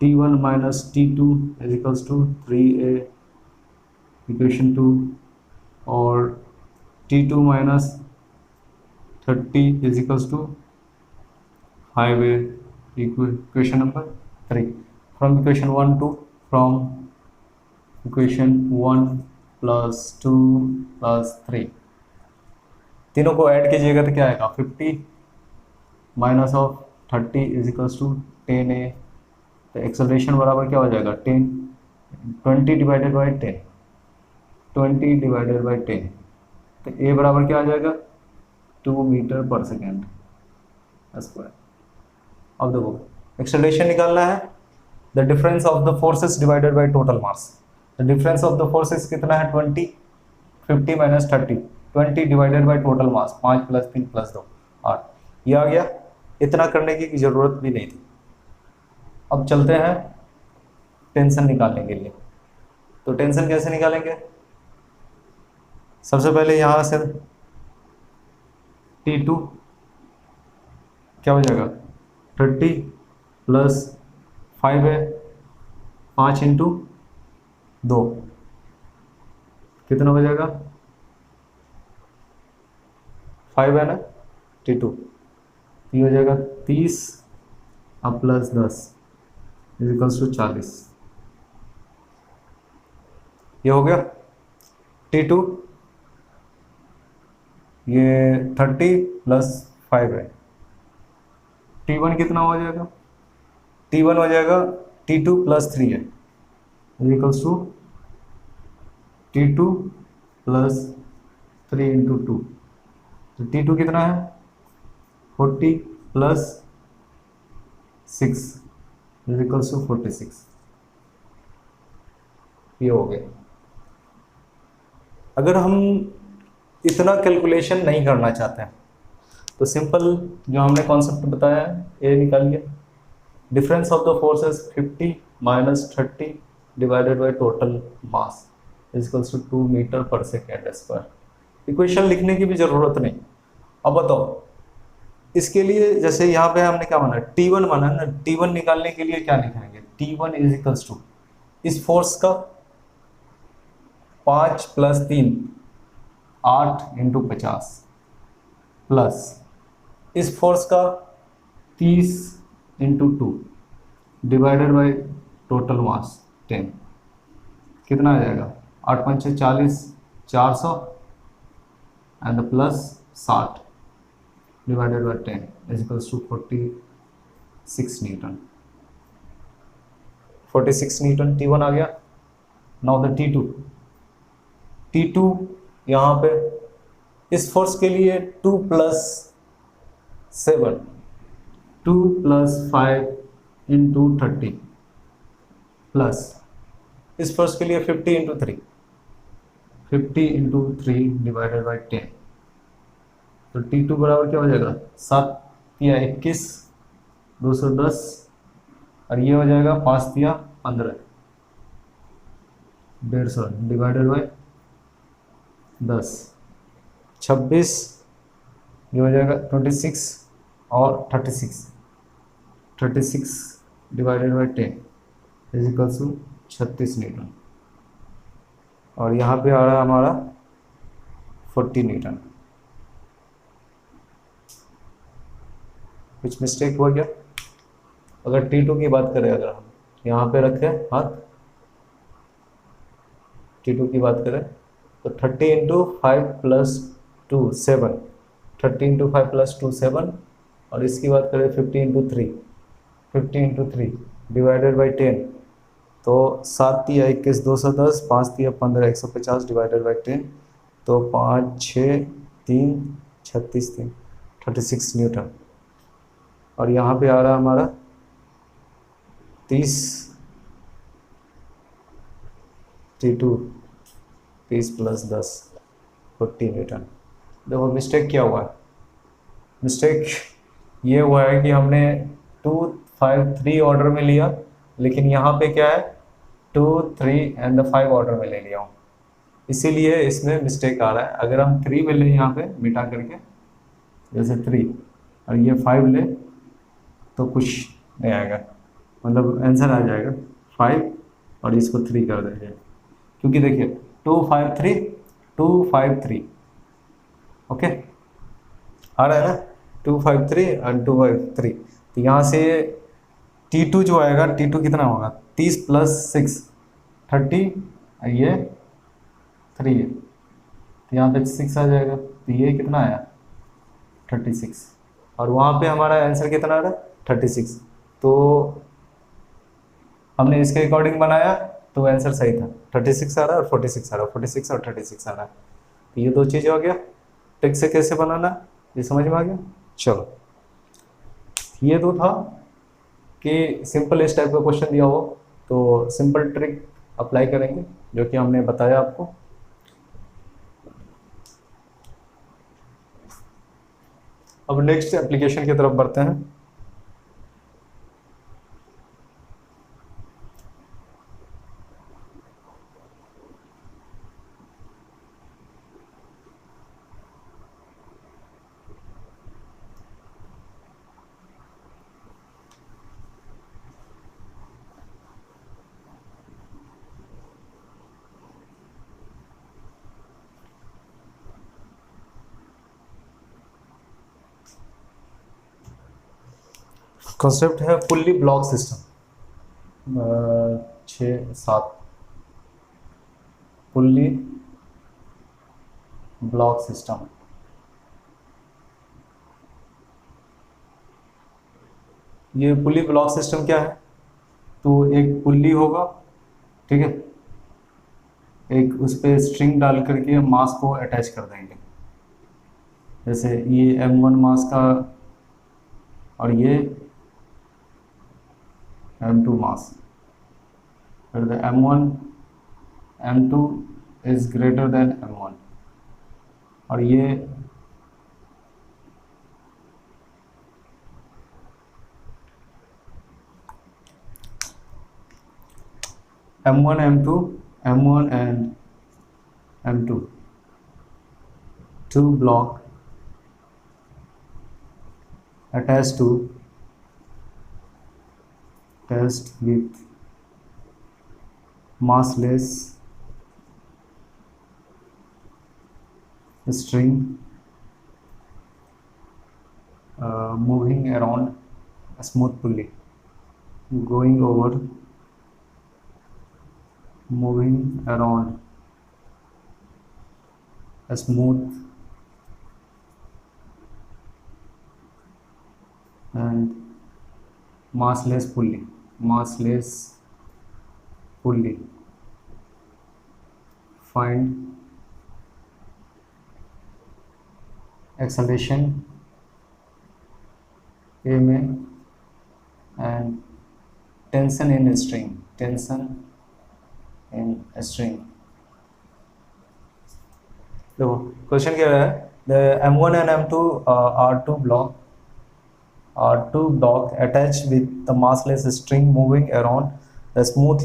T1 minus T2 is equals to 3a, equation 2, और T2 minus 30 is equals to 5a, equation number 3। From equation 1 two, from equation 1 plus 2 plus 3, तीनों को ऐड कीजिएगा तो क्या आएगा, 50 minus of 30 is equals to 10a। तो एक्सेलरेशन बराबर क्या हो जाएगा, 20 डिवाइडेड बाई 10, 20 डिवाइडेड बाई 10। तो a बराबर क्या आ जाएगा, 2 मीटर पर सेकेंड स्क्वायर। अब देखो एक्सेलरेशन निकालना है, the difference of the forces divided by total mass. The difference of the forces कितना है, 20, 50 minus 30, 20 divided by total mass, 5 plus 3 plus 2 8, ये आ गया। इतना करने की जरूरत भी नहीं थी। अब चलते हैं टेंशन निकालने के लिए। तो टेंशन कैसे निकालेंगे, सबसे पहले यहाँ से T2 क्या हो जाएगा, 30 प्लस 5 है, 5 इंटू 2 कितना हो जाएगा, 5 है ना, T2, ये हो जाएगा 30 अब प्लस 10 इज इक्वल्स टू 40। ये हो गया T2, ये 30 प्लस 5 है, T1 कितना हो जाएगा, T1 हो जाएगा T2 प्लस 3 है, is equals to T2 plus 3 into 2। तो T2 कितना है, 40 प्लस 6 इज इक्वल्स टू 46। ये हो गया। अगर हम इतना कैलकुलेशन नहीं करना चाहते हैं तो सिंपल जो हमने कॉन्सेप्ट बताया है ये निकालिए। Difference of the forces 50 minus 30 divided by total mass is equals to 2 meter per second square. Equation लिखने की भी जरूरत नहीं। अब बताओ इसके लिए, जैसे यहाँ पे हमने क्या माना, T1 माना ना, T1 निकालने के लिए क्या लिखेंगे, T1 इज इक्वल्स टू इस फोर्स का 5 प्लस 3 8 इंटू 50 प्लस इस फोर्स का 30 into 2 divided by total mass 10। कितना आ जाएगा, 8 पंचे 40, 400 and plus 60 divided by 10 is equals to 46 newton. 46 newton T1 आ गया। नाउ द T2 यहाँ पे इस फोर्स के लिए 2 प्लस 7 2 प्लस 5 इंटू 30 प्लस इस फोर्स के लिए 50 इंटू 3 50 इंटू 3 डिवाइडेड बाई 10। तो T2 बराबर क्या हो जाएगा, 7 या 21 210 और ये हो जाएगा 5 या 15 150 डिवाइडेड बाई 10 26, ये हो जाएगा 26 और 36 divided by 10 is equal to 36 newton. और यहाँ पे आ रहा है हमारा 40 न्यूटन। कुछ मिस्टेक हुआ क्या? अगर T2 की बात करें, अगर हम यहाँ पे रखें हाथ, T2 की बात करें तो 30 इंटू 5 प्लस 2 7 30 इंटू 5 प्लस 2 7 और इसकी बात करें 50 इंटू 3 डिवाइडेड बाई 10 तो 7 या 21 210 5 या 15 150 डिवाइडेड बाई 10 तो 5 6 3 36 3 36 न्यूटन। और यहाँ पे आ रहा है हमारा 30 T2 30 प्लस 10 40 न्यूटन। देखो मिस्टेक क्या हुआ है, मिस्टेक ये हुआ है कि हमने 2 5 3 ऑर्डर में लिया, लेकिन यहाँ पे क्या है 2 3 एंड 5 ऑर्डर में ले लिया हूँ, इसीलिए इसमें मिस्टेक आ रहा है। अगर हम 3 में लें यहाँ पे मिटा करके, जैसे 3 और ये 5 ले तो कुछ नहीं आएगा, मतलब आंसर आ जाएगा 5 और इसको 3 कर देंगे, क्योंकि देखिए 2 5 3 2 5 3 ओके आ रहा है ना, 2 5 3 और 2 5 3। तो यहाँ से T2 जो आएगा, T2 कितना होगा 30 प्लस 6 30 और ये 3 है तो यहाँ पे 6 आ जाएगा, तो ये कितना आया 36 और वहाँ पे हमारा आंसर कितना आ रहा है 36। तो हमने इसके अकॉर्डिंग बनाया तो आंसर सही था, 36 आ रहा है और 46 आ रहा है, 46 और 36 आ रहा है। तो ये दो चीज़ हो गया, ट्रिक से कैसे बनाना ये समझ में आ गया। चलो ये तो था कि सिंपल इस टाइप का क्वेश्चन दिया हो तो सिंपल ट्रिक अप्लाई करेंगे जो कि हमने बताया आपको। अब नेक्स्ट एप्लीकेशन की तरफ बढ़ते हैं। कॉन्सेप्ट है fully block system 6-7 fully block system. ये पुली ब्लॉक सिस्टम क्या है, तो एक पुल्ली होगा, ठीक है, एक उस पर स्ट्रिंग डाल करके मास को अटैच कर देंगे, जैसे ये M1 मास का और ये m2 mass, where the m1 m2 is greater than m1, और ये m1 m2 m1 and m2 two block attached to test with massless string moving around a smooth pulley, moving around a smooth and massless pulley. Find acceleration A में and tension in string. देखो क्वेश्चन क्या है, the m1 and m2 are two block attached with the massless string moving around the smooth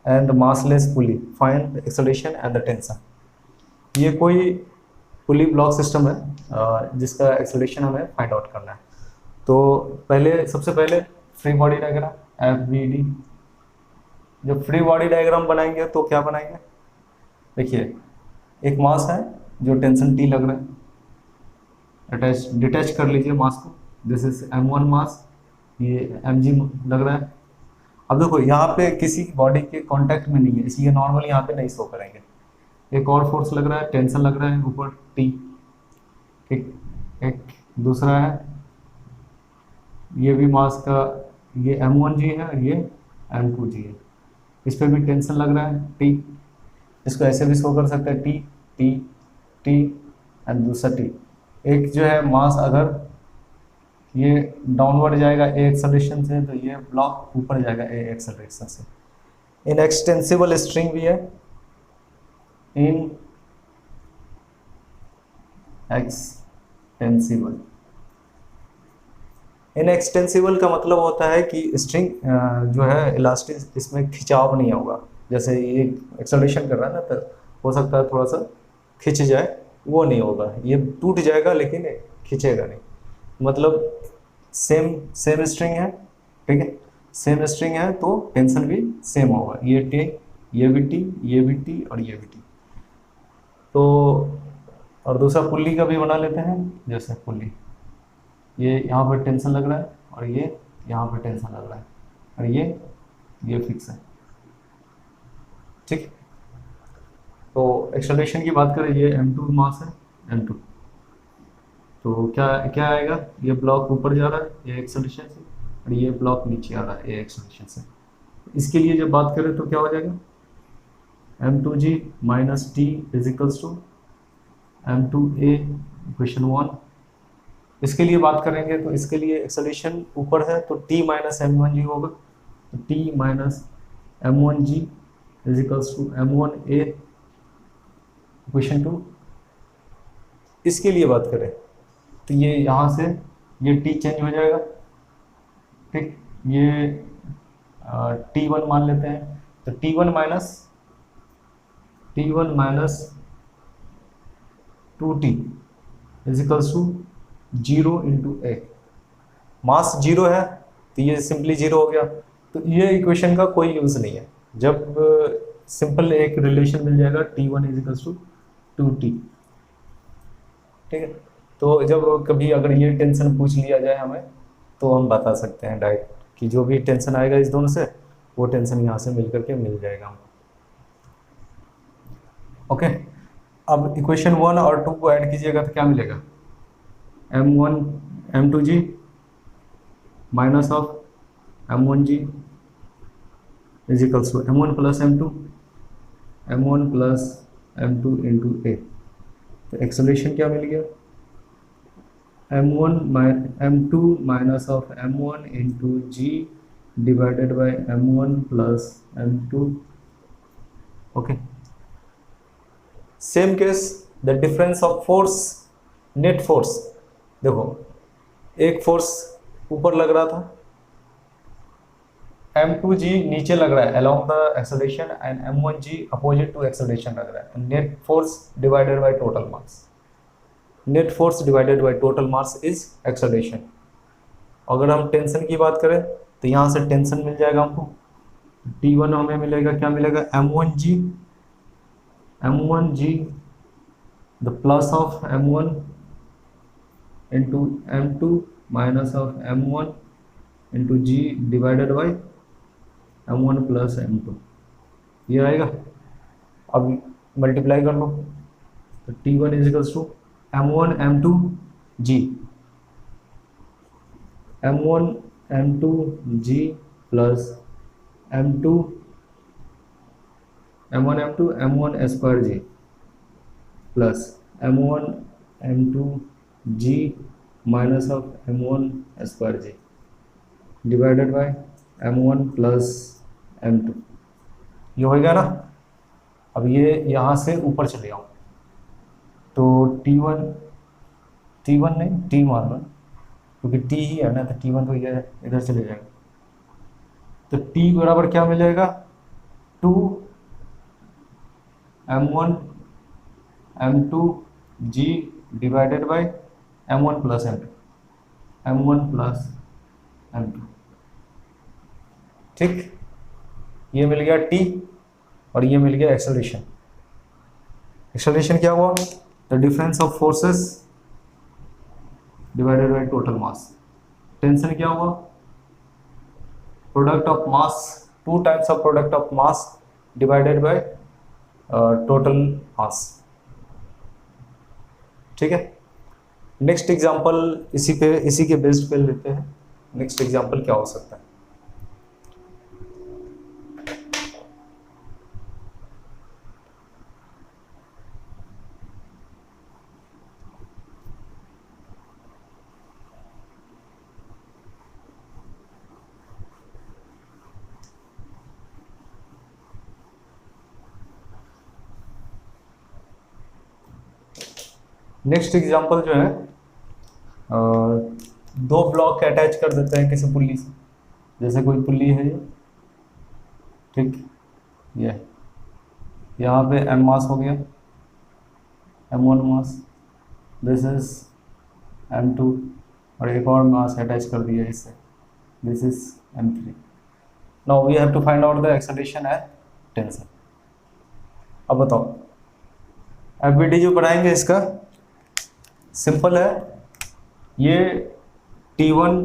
and massless pulley. Find acceleration and the tension. ये कोई पुली ब्लॉक सिस्टम है जिसका एक्सेलरेशन हमें फाइंड आउट करना है। तो सबसे पहले फ्री बॉडी डायग्राम FBD। जब फ्री बॉडी डायग्राम बनाएंगे तो क्या बनाएंगे, देखिए एक मास है जो टेंशन T लग रहा है, डिटैच कर लीजिए मास को, दिस इज m1 मास, ये mg लग रहा है। अब देखो यहाँ पे किसी बॉडी के कांटेक्ट में नहीं है, इसलिए नॉर्मल यहाँ पे नहीं शो करेंगे। एक और फोर्स लग रहा है, टेंशन लग रहा है ऊपर T, एक दूसरा है, ये भी मास का, ये m1g है और ये m2g है, इस पे भी टेंशन लग रहा है T। इसको ऐसे भी शो कर सकते हैं T T T एंड दूसरा T। एक जो है मास अगर ये डाउनवर्ड जाएगा A एक्सेलरेशन से, तो ये ब्लॉक ऊपर जाएगा A एक्सेलरेशन से। इन एक्सटेंसिबल स्ट्रिंग भी है, इन एक्सटेंसिबल का मतलब होता है कि स्ट्रिंग जो है इलास्टिक, इसमें खिंचाव नहीं होगा। जैसे ये एक्सेलरेशन कर रहा है ना, तो हो सकता है थोड़ा सा खिंच जाए, वो नहीं होगा, ये टूट जाएगा लेकिन खिंचेगा नहीं। मतलब सेम स्ट्रिंग है, ठीक है, सेम स्ट्रिंग है तो टेंशन भी सेम होगा, ये T, ये भी T, ये भी T और ये भी T। तो और दूसरा पुल्ली का भी बना लेते हैं, जैसे पुल्ली, ये यहाँ पर टेंशन लग रहा है और ये यहाँ पर टेंशन लग रहा है और ये फिक्स है, ठीक। तो एक्सेलरेशन की बात करें, ये m2 मास है, m2, तो क्या आएगा, ये ब्लॉक ऊपर जा रहा है ये एक्सेलरेशन से और ये ब्लॉक नीचे आ रहा है ये एक्सेलरेशन से। इसके लिए जब बात करें तो क्या हो जाएगा, m2g minus T is equals to m2a equation 1। इसके लिए बात करेंगे तो इसके लिए एक्सेलरेशन ऊपर है तो T माइनस m1g होगा, तो T minus m1g is equals to m1a equation 2। इसके लिए बात करें तो ये यहाँ से ये T चेंज हो जाएगा, ठीक, ये T1 मान लेते हैं, तो T1 minus 2T is equals to 0 into A। Mass 0 है तो ये सिंपली 0 हो गया, तो ये इक्वेशन का कोई यूज़ नहीं है। जब सिंपल एक रिलेशन मिल जाएगा T1 is equals to 2T, ठीक है। तो जब कभी अगर ये टेंशन पूछ लिया जाए हमें, तो हम बता सकते हैं डायरेक्ट कि जो भी टेंशन आएगा इस दोनों से, वो टेंशन यहाँ से मिल करके मिल जाएगा हमको, ओके। अब इक्वेशन 1 और 2 को ऐड कीजिएगा तो क्या मिलेगा, m2g minus of m1g is equals to m1 plus m2 into A। तो एक्सेलरेशन क्या मिल गया, m2 minus of m1 into g divided by m1 plus m2. Okay, same case the difference of force, net force. देखो एक फोर्स ऊपर लग रहा था, m2g नीचे लग रहा है along the acceleration and m1g opposite to acceleration लग रहा है। Net force divided by total mass, net force divided by total mass is acceleration. अगर हम टेंशन की बात करें तो यहाँ से टेंशन मिल जाएगा हमको, T1 हमें मिलेगा, क्या मिलेगा, m1g the plus of m1 into m2 minus of m1 into g divided by m1 plus m2, ये आएगा। अब मल्टीप्लाई कर लो तो T1 is equals to m1 m2 g, m1 m2 g plus m2 m1 m2 m1 square g plus m1 m2 g minus of m1 square g divided by m1 plus m2, ये होएगा ना। अब ये यहाँ से ऊपर चले आओ तो T1 नहीं T मारना, क्योंकि T ही है ना, तो T1 तो ये इधर चले जाएगा। तो T बराबर क्या मिलेगा, 2 m1 m2 g divided by m1 plus m2, ठीक। ये मिल गया T और ये मिल गया एक्सेलरेशन। एक्सेलरेशन क्या हुआ, the difference of forces divided by total mass. Tension क्या हुआ, product of mass, 2 times of product of mass divided by total मास, ठीक है। नेक्स्ट एग्जांपल इसी के बेस्ड पे लेते हैं। नेक्स्ट एग्जांपल क्या हो सकता है, नेक्स्ट एग्जांपल जो है, 2 ब्लॉक अटैच कर देते हैं किसी पुल्ली से। जैसे कोई पुल्ली है ये, ठीक, ये यहाँ पे m मास हो गया, m1 mass, this is m2 और एक और मास अटैच कर दिया इससे, this is m3। Now we have to find out the acceleration and tension. अब बताओ एफबीडी जो बनाएंगे इसका सिंपल है, ये T1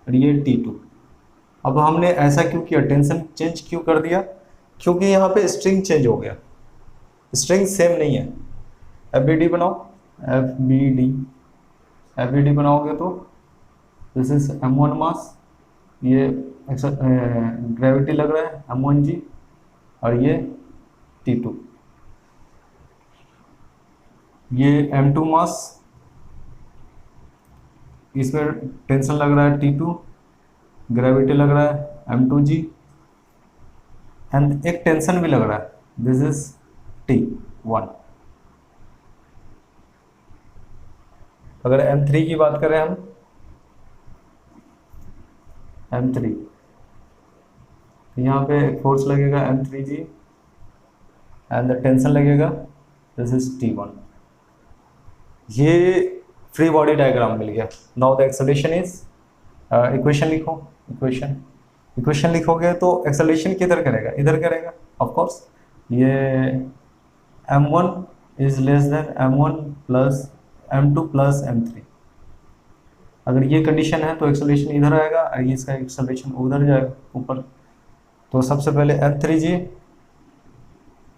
और ये T2। अब हमने ऐसा क्यों किया, टेंशन चेंज क्यों कर दिया, क्योंकि यहाँ पे स्ट्रिंग चेंज हो गया, स्ट्रिंग सेम नहीं है। एफबीडी बनाओ, एफबीडी बनाओगे तो दिस इज m1 मास, ये ग्रेविटी लग रहा है m1g और ये T2, ये m2 मास, इसमें टेंशन लग रहा है T2, ग्रेविटी लग रहा है m2g एंड एक टेंशन भी लग रहा है, दिस इज T1। अगर m3 की बात करें हम, m3 यहाँ पे एक फोर्स लगेगा m3g एंड द टेंशन लगेगा, दिस इज T1। ये फ्री बॉडी डायग्राम मिल गया। Now the acceleration is, equation लिखो, इक्वेशन लिखोगे तो एक्सेलरेशन किधर करेगा, इधर करेगा ऑफ कोर्स। ये m1 is less than m1 plus m2 plus m3। अगर ये कंडीशन है तो एक्सेलरेशन इधर आएगा और ये इसका एक्सेलरेशन उधर जाएगा ऊपर। तो सबसे पहले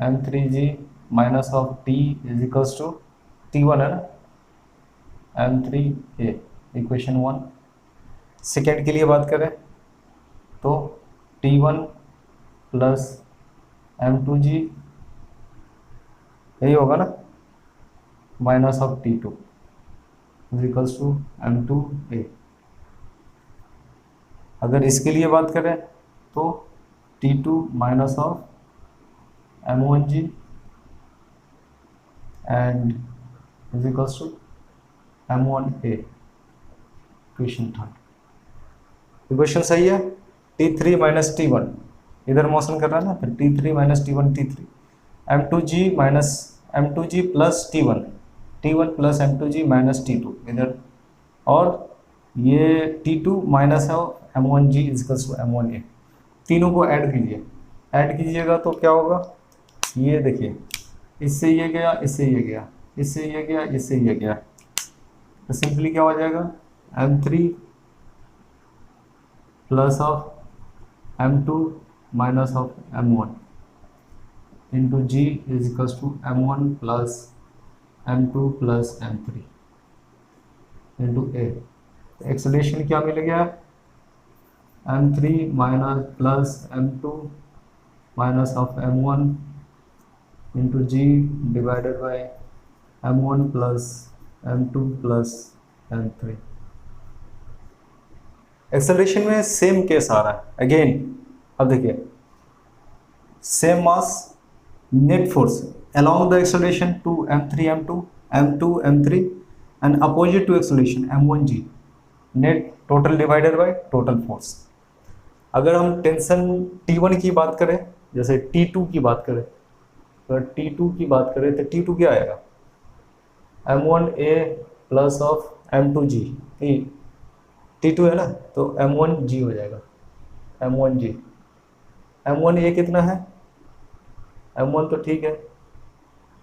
m3g minus of t is equals to T1 है ना, m3a, इक्वेशन 1। सेकेंड के लिए बात करें तो T1 प्लस m2g, यही होगा ना, minus of T2 is equals to M2A। अगर इसके लिए बात करें तो T2 minus of M1G and is equals to M1A। Question third. Equation सही है। T3 माइनस T1 इधर मोशन कर रहा है ना, तो T3 minus T1 T3, M2G minus M2G plus T1 plus M2G minus T2 इधर, और ये T2 माइनस है M1G इजकल्स टू M1A। तीनों को ऐड कीजिए, ऐड कीजिएगा तो क्या होगा, ये देखिए, इससे ये गया, इससे ये गया, इससे ये गया, इससे ये गया, तो सिंपली क्या हो जाएगा, M3 plus of M2 minus of M1 into G is equals to M1 plus M2 plus M3 into A। Acceleration क्या मिल गया, M3 minus plus M2 minus of M1 into G divided by M1 plus M2 plus M3। Acceleration में सेम केस आ रहा है अगेन। अब देखिए, same mass net force along the acceleration to M3 M2 M2 M3 and opposite to acceleration M1G net total divided by total force। अगर हम टेंशन T1 की बात करें, जैसे T2 की बात करें, अगर T2 की बात करें तो T2 क्या आएगा, M1A plus of M2G, T2 है ना, तो M1G हो जाएगा, M1G। M1A कितना है, M1 तो ठीक है,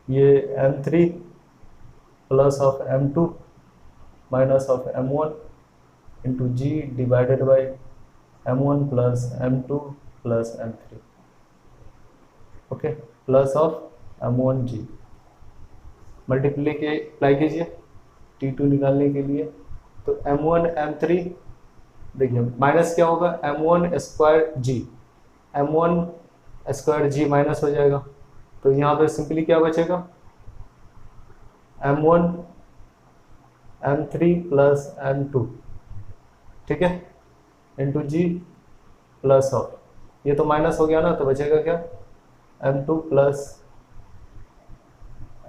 ये M3 plus of M2 minus of M1 into G divided by M1 plus M2 plus M3, okay, plus of M1G। Multiply कीजिए T2 निकालने के लिए, तो M1 M3 देखिए माइनस क्या होगा, M1 square G, M1 square G minus हो जाएगा, तो यहाँ पे सिंपली क्या बचेगा, M1 M3 प्लस M2, ठीक है, इंटू G प्लस ऑफ, ये तो माइनस हो गया ना, तो बचेगा क्या, M2 plus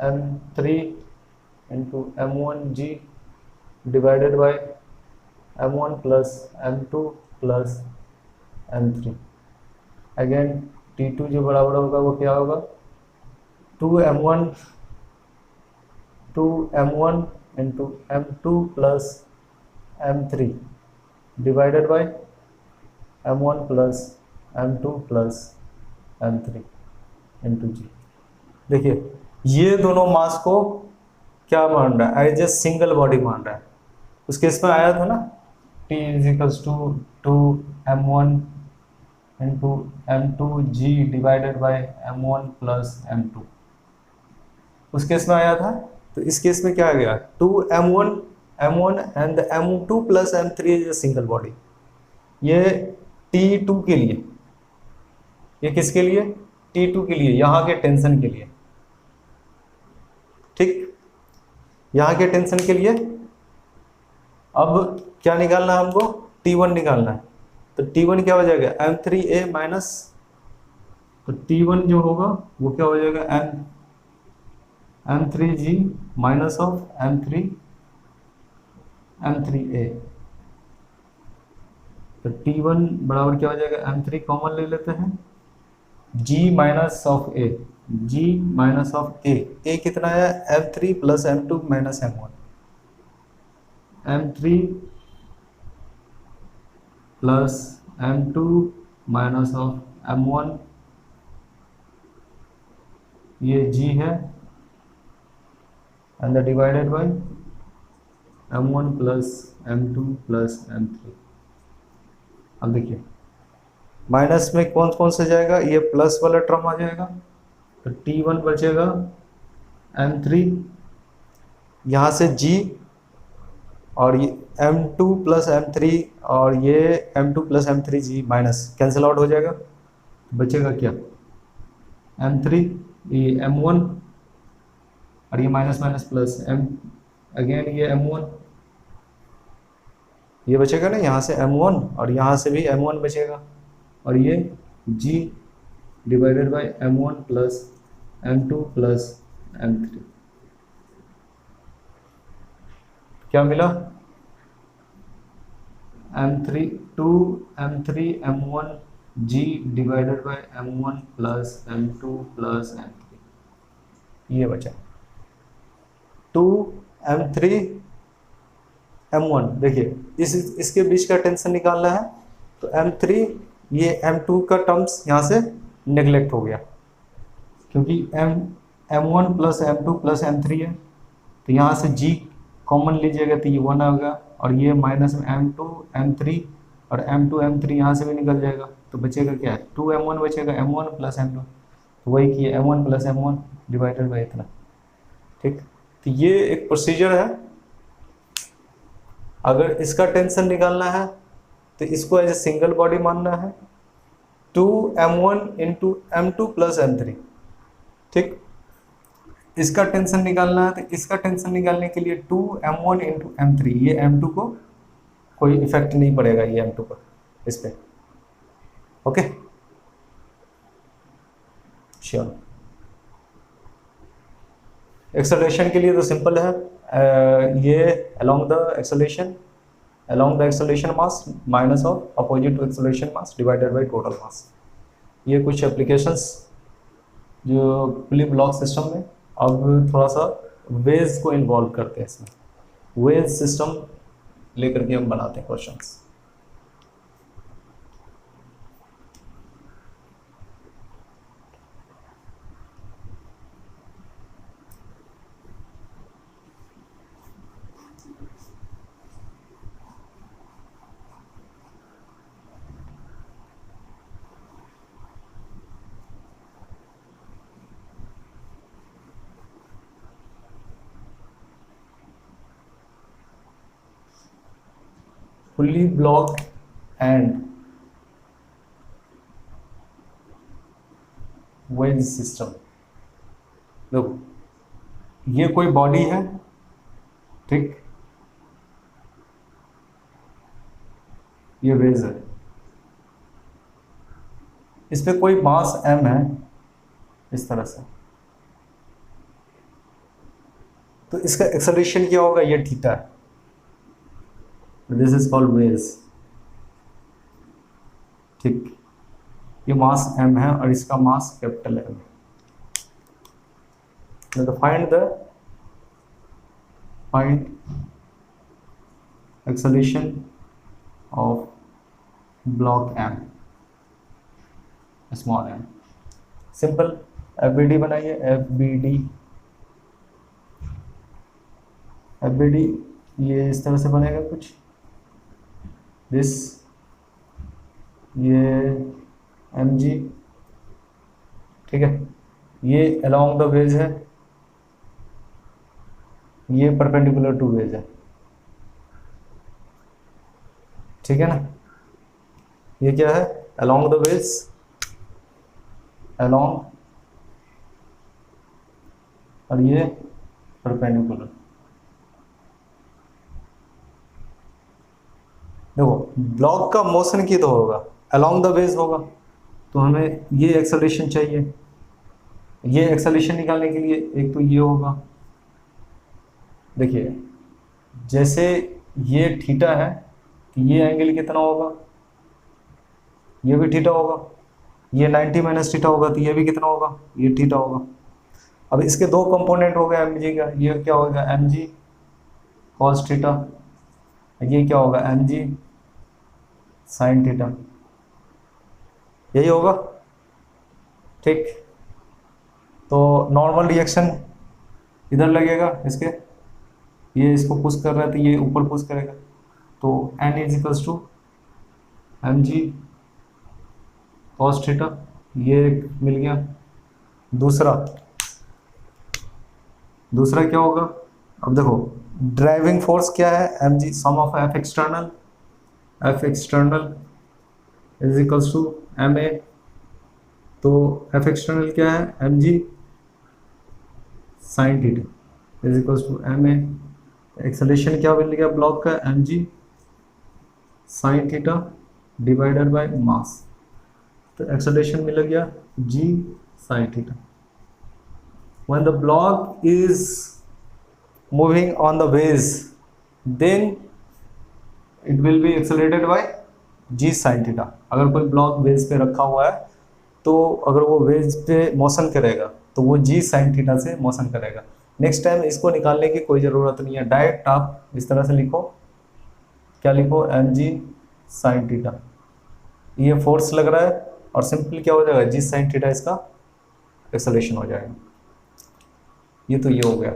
M3 into M1G divided by M1 plus M2 plus M3। Again T2 जो बराबर होगा वो क्या होगा, 2M1 into M2 plus M3 divided by M1 plus M2 plus M3 into G। देखिए ये दोनों मास को क्या मान रहा है, एज ए सिंगल बॉडी मान रहा है। उस केस में आया था ना, T is equals to 2M1 into M2G divided by M1 plus M2, उस केस में आया था। तो इस केस में क्या आ गया, 2M1 and M2 plus M3 is a single body. ये T2 के लिए, ये किसके लिए, T2 के लिए, यहाँ के टेंशन के लिए, ठीक, यहाँ के टेंशन के लिए। अब क्या निकालना है हमको, T1 निकालना है, तो T1 क्या हो जाएगा, M3A माइनस, तो T1 जो होगा वो क्या हो जाएगा, M3G माइनस ऑफ M3A। तो T1 बराबर क्या हो जाएगा, M3 कॉमन ले लेते हैं, G minus of A, G minus of A कितना है, M3 plus M2 minus M1, M3 plus M2 minus of M1, ये G है, and divided by M1 plus M2 plus M3। अब देखिए माइनस में कौन कौन से जाएगा, ये प्लस वाला टर्म आ जाएगा, तो T1 बचेगा M3, यहाँ से G और ये M2 प्लस M3 और ये M2 plus M3G minus cancel out हो जाएगा, बचेगा क्या, M3, ये M1 और ये minus minus plus M, again ये m1, ये बचेगा ना यहाँ से m1 और यहाँ से भी m1 बचेगा, और ये g divided by m1 plus m2 plus m3, क्या मिला m3 2 m3 m1 g divided by m1 plus m2 plus m3, ये बचा 2 m3 m1। देखिए इसके बीच का टेंशन निकालना है, तो m3 ये m2 का टर्म्स यहाँ से नेग्लेक्ट हो गया, क्योंकि m1 plus m2 plus m3 है, तो यहाँ से g कॉमन लीजिएगा तो ये 1 आएगा, और ये माइनस m2 m3 और m2 m3 यहाँ से भी निकल जाएगा, तो बचेगा क्या है 2 m1 बचेगा, m1 प्लस m2, तो वही कि m1 plus m1 divided by इतना। ठीक, तो ये एक प्रोसीजर है। अगर इसका टेंशन निकालना है तो इसको एज ए सिंगल बॉडी मानना है, 2m1 into m2 plus m3। ठीक, इसका टेंशन निकालना है तो इसका टेंशन निकालने के लिए 2m1 इंटू m3, ये m2 को कोई इफेक्ट नहीं पड़ेगा, ये m2 पर इस पे। Okay, sure. एक्सेलरेशन के लिए तो सिंपल है, ये along the acceleration mass minus of opposite to acceleration mass divided by total mass. ये कुछ एप्लीकेशंस जो पुली ब्लॉक सिस्टम में अब थोड़ा सा वेज को इन्वॉल्व करते हैं, इसमें वेज सिस्टम लेकर के हम बनाते हैं questions. fully blocked and wedge system. देखो ये कोई बॉडी है, ठीक, ये वेज है, इस पे कोई मास m है इस तरह से, तो इसका एक्सेलरेशन क्या होगा, ये थीटा है, दिस इज कॉल्ड वेज। ठीक, ये मास m है और इसका मास कैपिटल M है। तो find acceleration of block M, small m। Simple FBD बनाइए, FBD ये इस तरह से बनेगा कुछ, दिस, ये mg, ठीक है, ये अलोंग द वेज है, ये परपेंडिकुलर टू वेज है, ठीक है ना, ये क्या है अलोंग द वेज, अलोंग, और ये परपेंडिकुलर। देखो ब्लॉक का मोशन की तो होगा, अलोंग द वेज होगा, तो हमें ये एक्सेलरेशन चाहिए। ये एक्सेलरेशन निकालने के लिए एक तो ये होगा, देखिए जैसे ये थीटा है तो ये एंगल कितना होगा, ये भी थीटा होगा, ये 90 माइनस थीटा होगा, तो ये भी कितना होगा, ये थीटा होगा। अब इसके दो कंपोनेंट हो गए mg का, ये क्या होगा mg cos थीटा, ये क्या होगा mg sin थीटा, यही होगा। ठीक, तो नॉर्मल रिएक्शन इधर लगेगा इसके, ये इसको पुश कर रहा है तो ये ऊपर पुश करेगा, तो n is equals to mg cos theta, ये मिल गया। दूसरा क्या होगा, अब देखो ड्राइविंग फोर्स क्या है mg sum of f external is equals to ma, तो f एक्सटर्नल क्या है mg sin theta, is equals to M a, acceleration क्या मिल गया ब्लॉक का, m g sine theta divided by mass, तो एक्सेलरेशन मिल गया g sine theta. When the block is moving on the wedge then it will be accelerated by g sine theta. अगर कोई ब्लॉक वेज पे रखा हुआ है तो अगर वो वेज पे मोशन करेगा तो वो जी साइन थीटा से मोशन करेगा। नेक्स्ट टाइम इसको निकालने की कोई ज़रूरत नहीं है, डायरेक्ट आप इस तरह से लिखो, क्या लिखो, एम जी साइन थीटा, ये फोर्स लग रहा है और सिंपल क्या हो जाएगा, जी साइन थीटा इसका एक्सेलरेशन हो जाएगा। ये तो ये हो गया।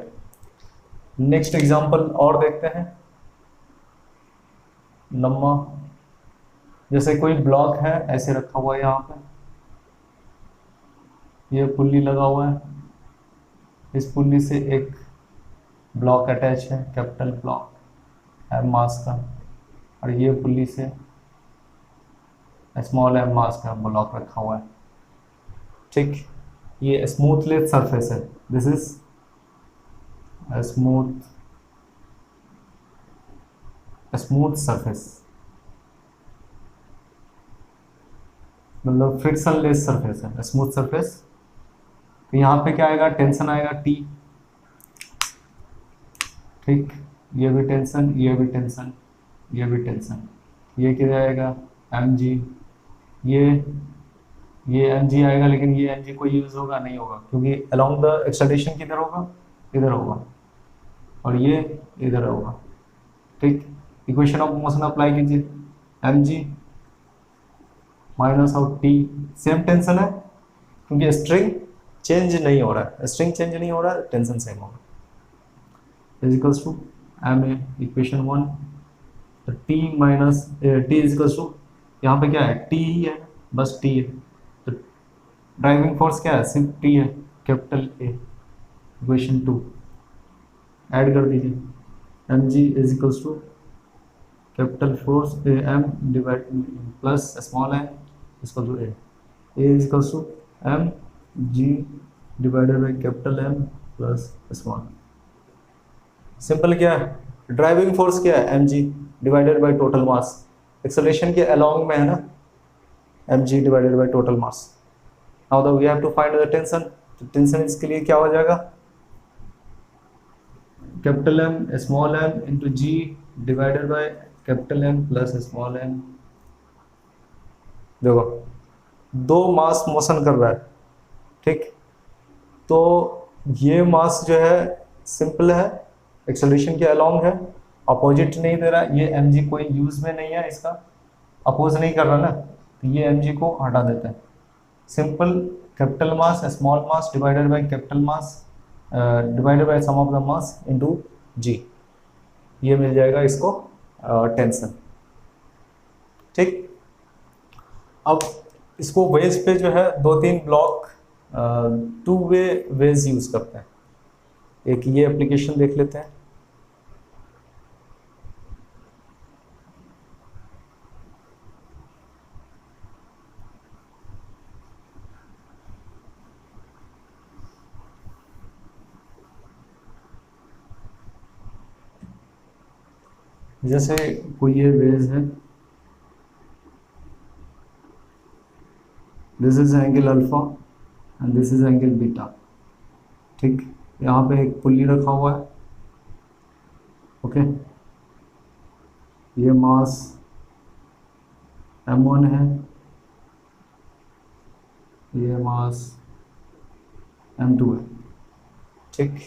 नेक्स्ट एग्जांपल और देखते हैं। नंबर, जैसे कोई ब्लॉक है ऐसे रखा हुआ है, यहाँ पे ये पुल्ली लगा हुआ है, इस पुल्ली से एक ब्लॉक अटैच है, कैपिटल ब्लॉक एम मास का, और ये पुल्ली से स्मॉल एम मास का ब्लॉक रखा हुआ है। ठीक, ये स्मूथलेस सरफेस है, दिस इज स्मूथ सरफेस, मतलब फ्रिक्शनलेस सरफेस है, स्मूथ सरफेस। तो यहाँ पे क्या आएगा, टेंशन आएगा टी, ठीक, ये भी टेंशन, ये भी टेंशन, ये भी टेंशन, ये क्या आएगा एम जी, ये एम जी आएगा, लेकिन ये एम जी कोई यूज होगा नहीं होगा, क्योंकि अलोंग द एक्सेलरेशन किधर होगा, इधर होगा, और ये इधर होगा। ठीक, इक्वेशन ऑफ मोशन अप्लाई कीजिए, M ji minus of T, same tension है क्योंकि स्ट्रिंग चेंज नहीं हो रहा है, स्ट्रिंग चेंज नहीं हो रहा है, टेंशन सेम होगा, is equals to M A, equation 1, T minus T is equals to, यहाँ पे क्या है, टी ही है, बस टी है, तो ड्राइविंग फोर्स क्या है, सिर्फ टी है, कैपिटल ए, इक्वेशन 2 ऐड कर दीजिए, M G is equals to capital force M divide plus small M equal to A is equals to M G divided by capital M plus small. Simple क्या है, ड्राइविंग फोर्स क्या है, M G divided by total mass, acceleration के अलोंग में है ना, M G divided by total mass. Now the we have to find the tension, तो टेंशन इसके लिए क्या हो जाएगा, capital M small M into G divided by capital M plus small M. देखो दो मास मोशन कर रहा है, ठीक, तो ये मास जो है सिंपल है, एक्सेलरेशन के अलोंग है, अपोजिट नहीं दे रहा है, ये एम जी कोई यूज में नहीं है, इसका अपोज नहीं कर रहा ना, तो ये एम जी को हटा देता है, simple capital mass small mass divided by capital mass divided by sum of the mass into g, ये मिल जाएगा इसको टेंशन। ठीक, अब इसको वेज पे जो है 2-3 ब्लॉक 2 वे वेज यूज करते हैं, एक ये एप्लीकेशन देख लेते हैं। जैसे कोई ये वेज है, this is angle alpha and this is angle beta, ठीक, यहाँ पे एक पुल्ली रखा हुआ है, ओके, ये मास m1 है, ये मास m2 है, ठीक,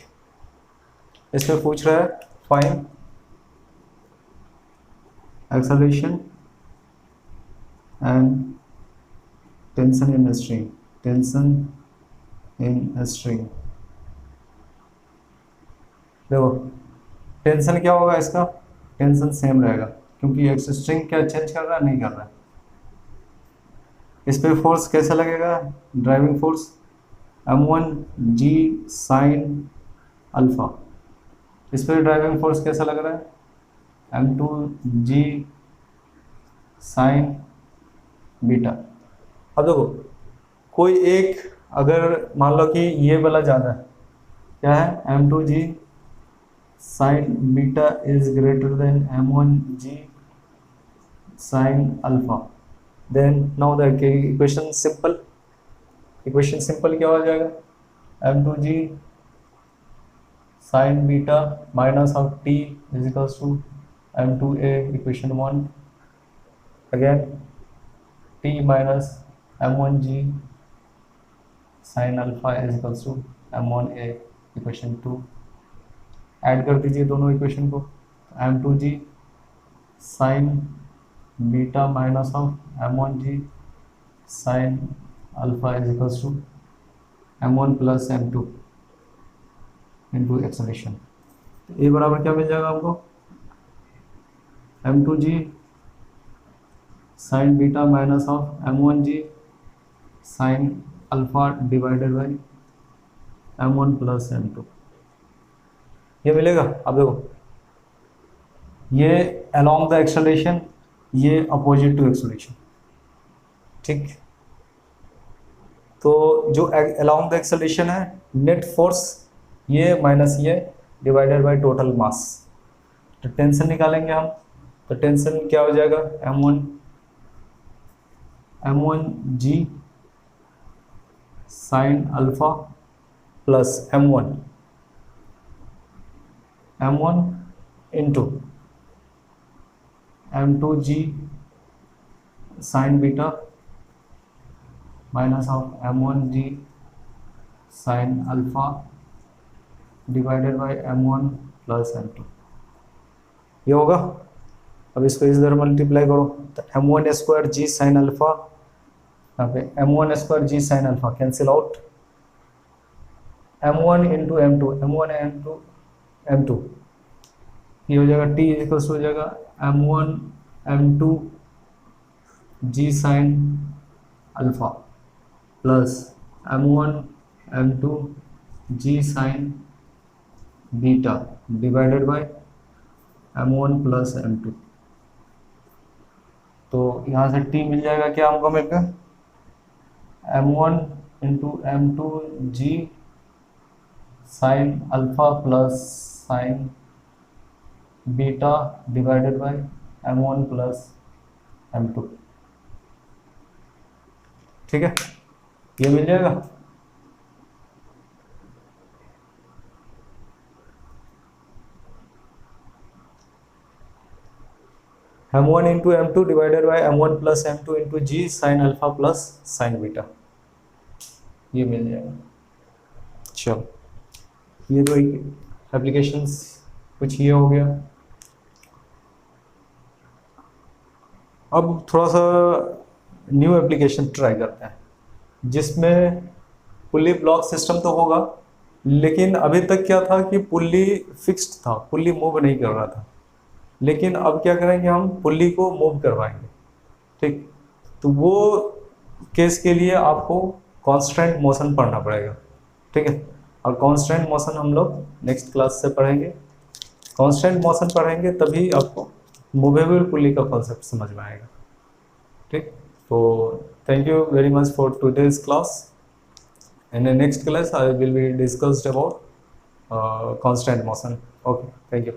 इसमें पूछ रहा है find acceleration and tension in a string, tension in a string। देखो टेंशन क्या होगा इसका, टेंशन सेम रहेगा क्योंकि स्ट्रिंग क्या चेंज कर रहा है, नहीं कर रहा है। इस पे फोर्स कैसे लगेगा, driving force m1 g sine alpha, इस पे ड्राइविंग फोर्स कैसा लग रहा है, m2 g साइन बीटा। अब देखो कोई एक, अगर मान लो कि ये वाला ज़्यादा है, क्या है m2 g sin beta is greater than m1g sin alpha, then now the equation simple क्या हो जाएगा, m2g sin beta minus of t is equals to m2a equation 1, again t minus m1g sin alpha is equals to m1a equation 2, add कर दीजिए दोनों इक्वेशन को, m2g sin beta minus of m1g sin alpha is equals to m1 plus m2 into acceleration, a बराबर क्या मिल जाएगा हमको, m2g sin beta minus of m1g sin alpha divided by m1 plus m2, ये मिलेगा। अब देखो ये अलोंग द एक्सेलरेशन, ये अपोजिट टू एक्सेलरेशन, ठीक। तो जो अलोंग द एक्सेलरेशन है नेट फोर्स ये माइनस ये डिवाइडेड बाय टोटल मास, तो टेंशन निकालेंगे हम, तो टेंशन क्या हो जाएगा, m1g sign alpha plus m1 into m2g sign beta minus of m1g sine alpha divided by m1 plus m2, ये होगा। अब इसको इस तरह मल्टीप्लाई करो, तो m1 square g sine alpha, यहाँ पे m1 square g sine alpha cancel out, m1 into m2 ये हो जाएगा, t इक्वल्स हो जाएगा m1 m2 g sine alpha plus m1 m2 g sign beta divided by m1 plus m2, तो यहाँ से t मिल जाएगा क्या हमको मिलकर, m1 into m2 g sine alpha plus sine beta divided by m1 plus m2, ठीक है, ये मिल जाएगा। m1 into m2 divided by m1 plus m2 into G sine alpha plus sine beta, ये मिल जाएगा। चलो ये दो एप्लीकेशंस कुछ ये हो गया। अब थोड़ा सा न्यू एप्लीकेशन ट्राई करते हैं, जिसमें पुल्ली ब्लॉक सिस्टम तो होगा, लेकिन अभी तक क्या था कि पुल्ली फिक्स्ड था, पुल्ली मूव नहीं कर रहा था, लेकिन अब क्या करेंगे हम पुल्ली को मूव करवाएंगे, ठीक। तो वो केस के लिए आपको कांस्टेंट मोशन पढ़ना पड़ेगा, ठीक है, और कांस्टेंट मोशन हम लोग नेक्स्ट क्लास से पढ़ेंगे। कांस्टेंट मोशन पढ़ेंगे तभी आपको मूवेबल पुल्ली का कॉन्सेप्ट समझ में आएगा, ठीक। तो thank you very much for today's class. In the next class I will be discussed about constant motion. Okay, thank you.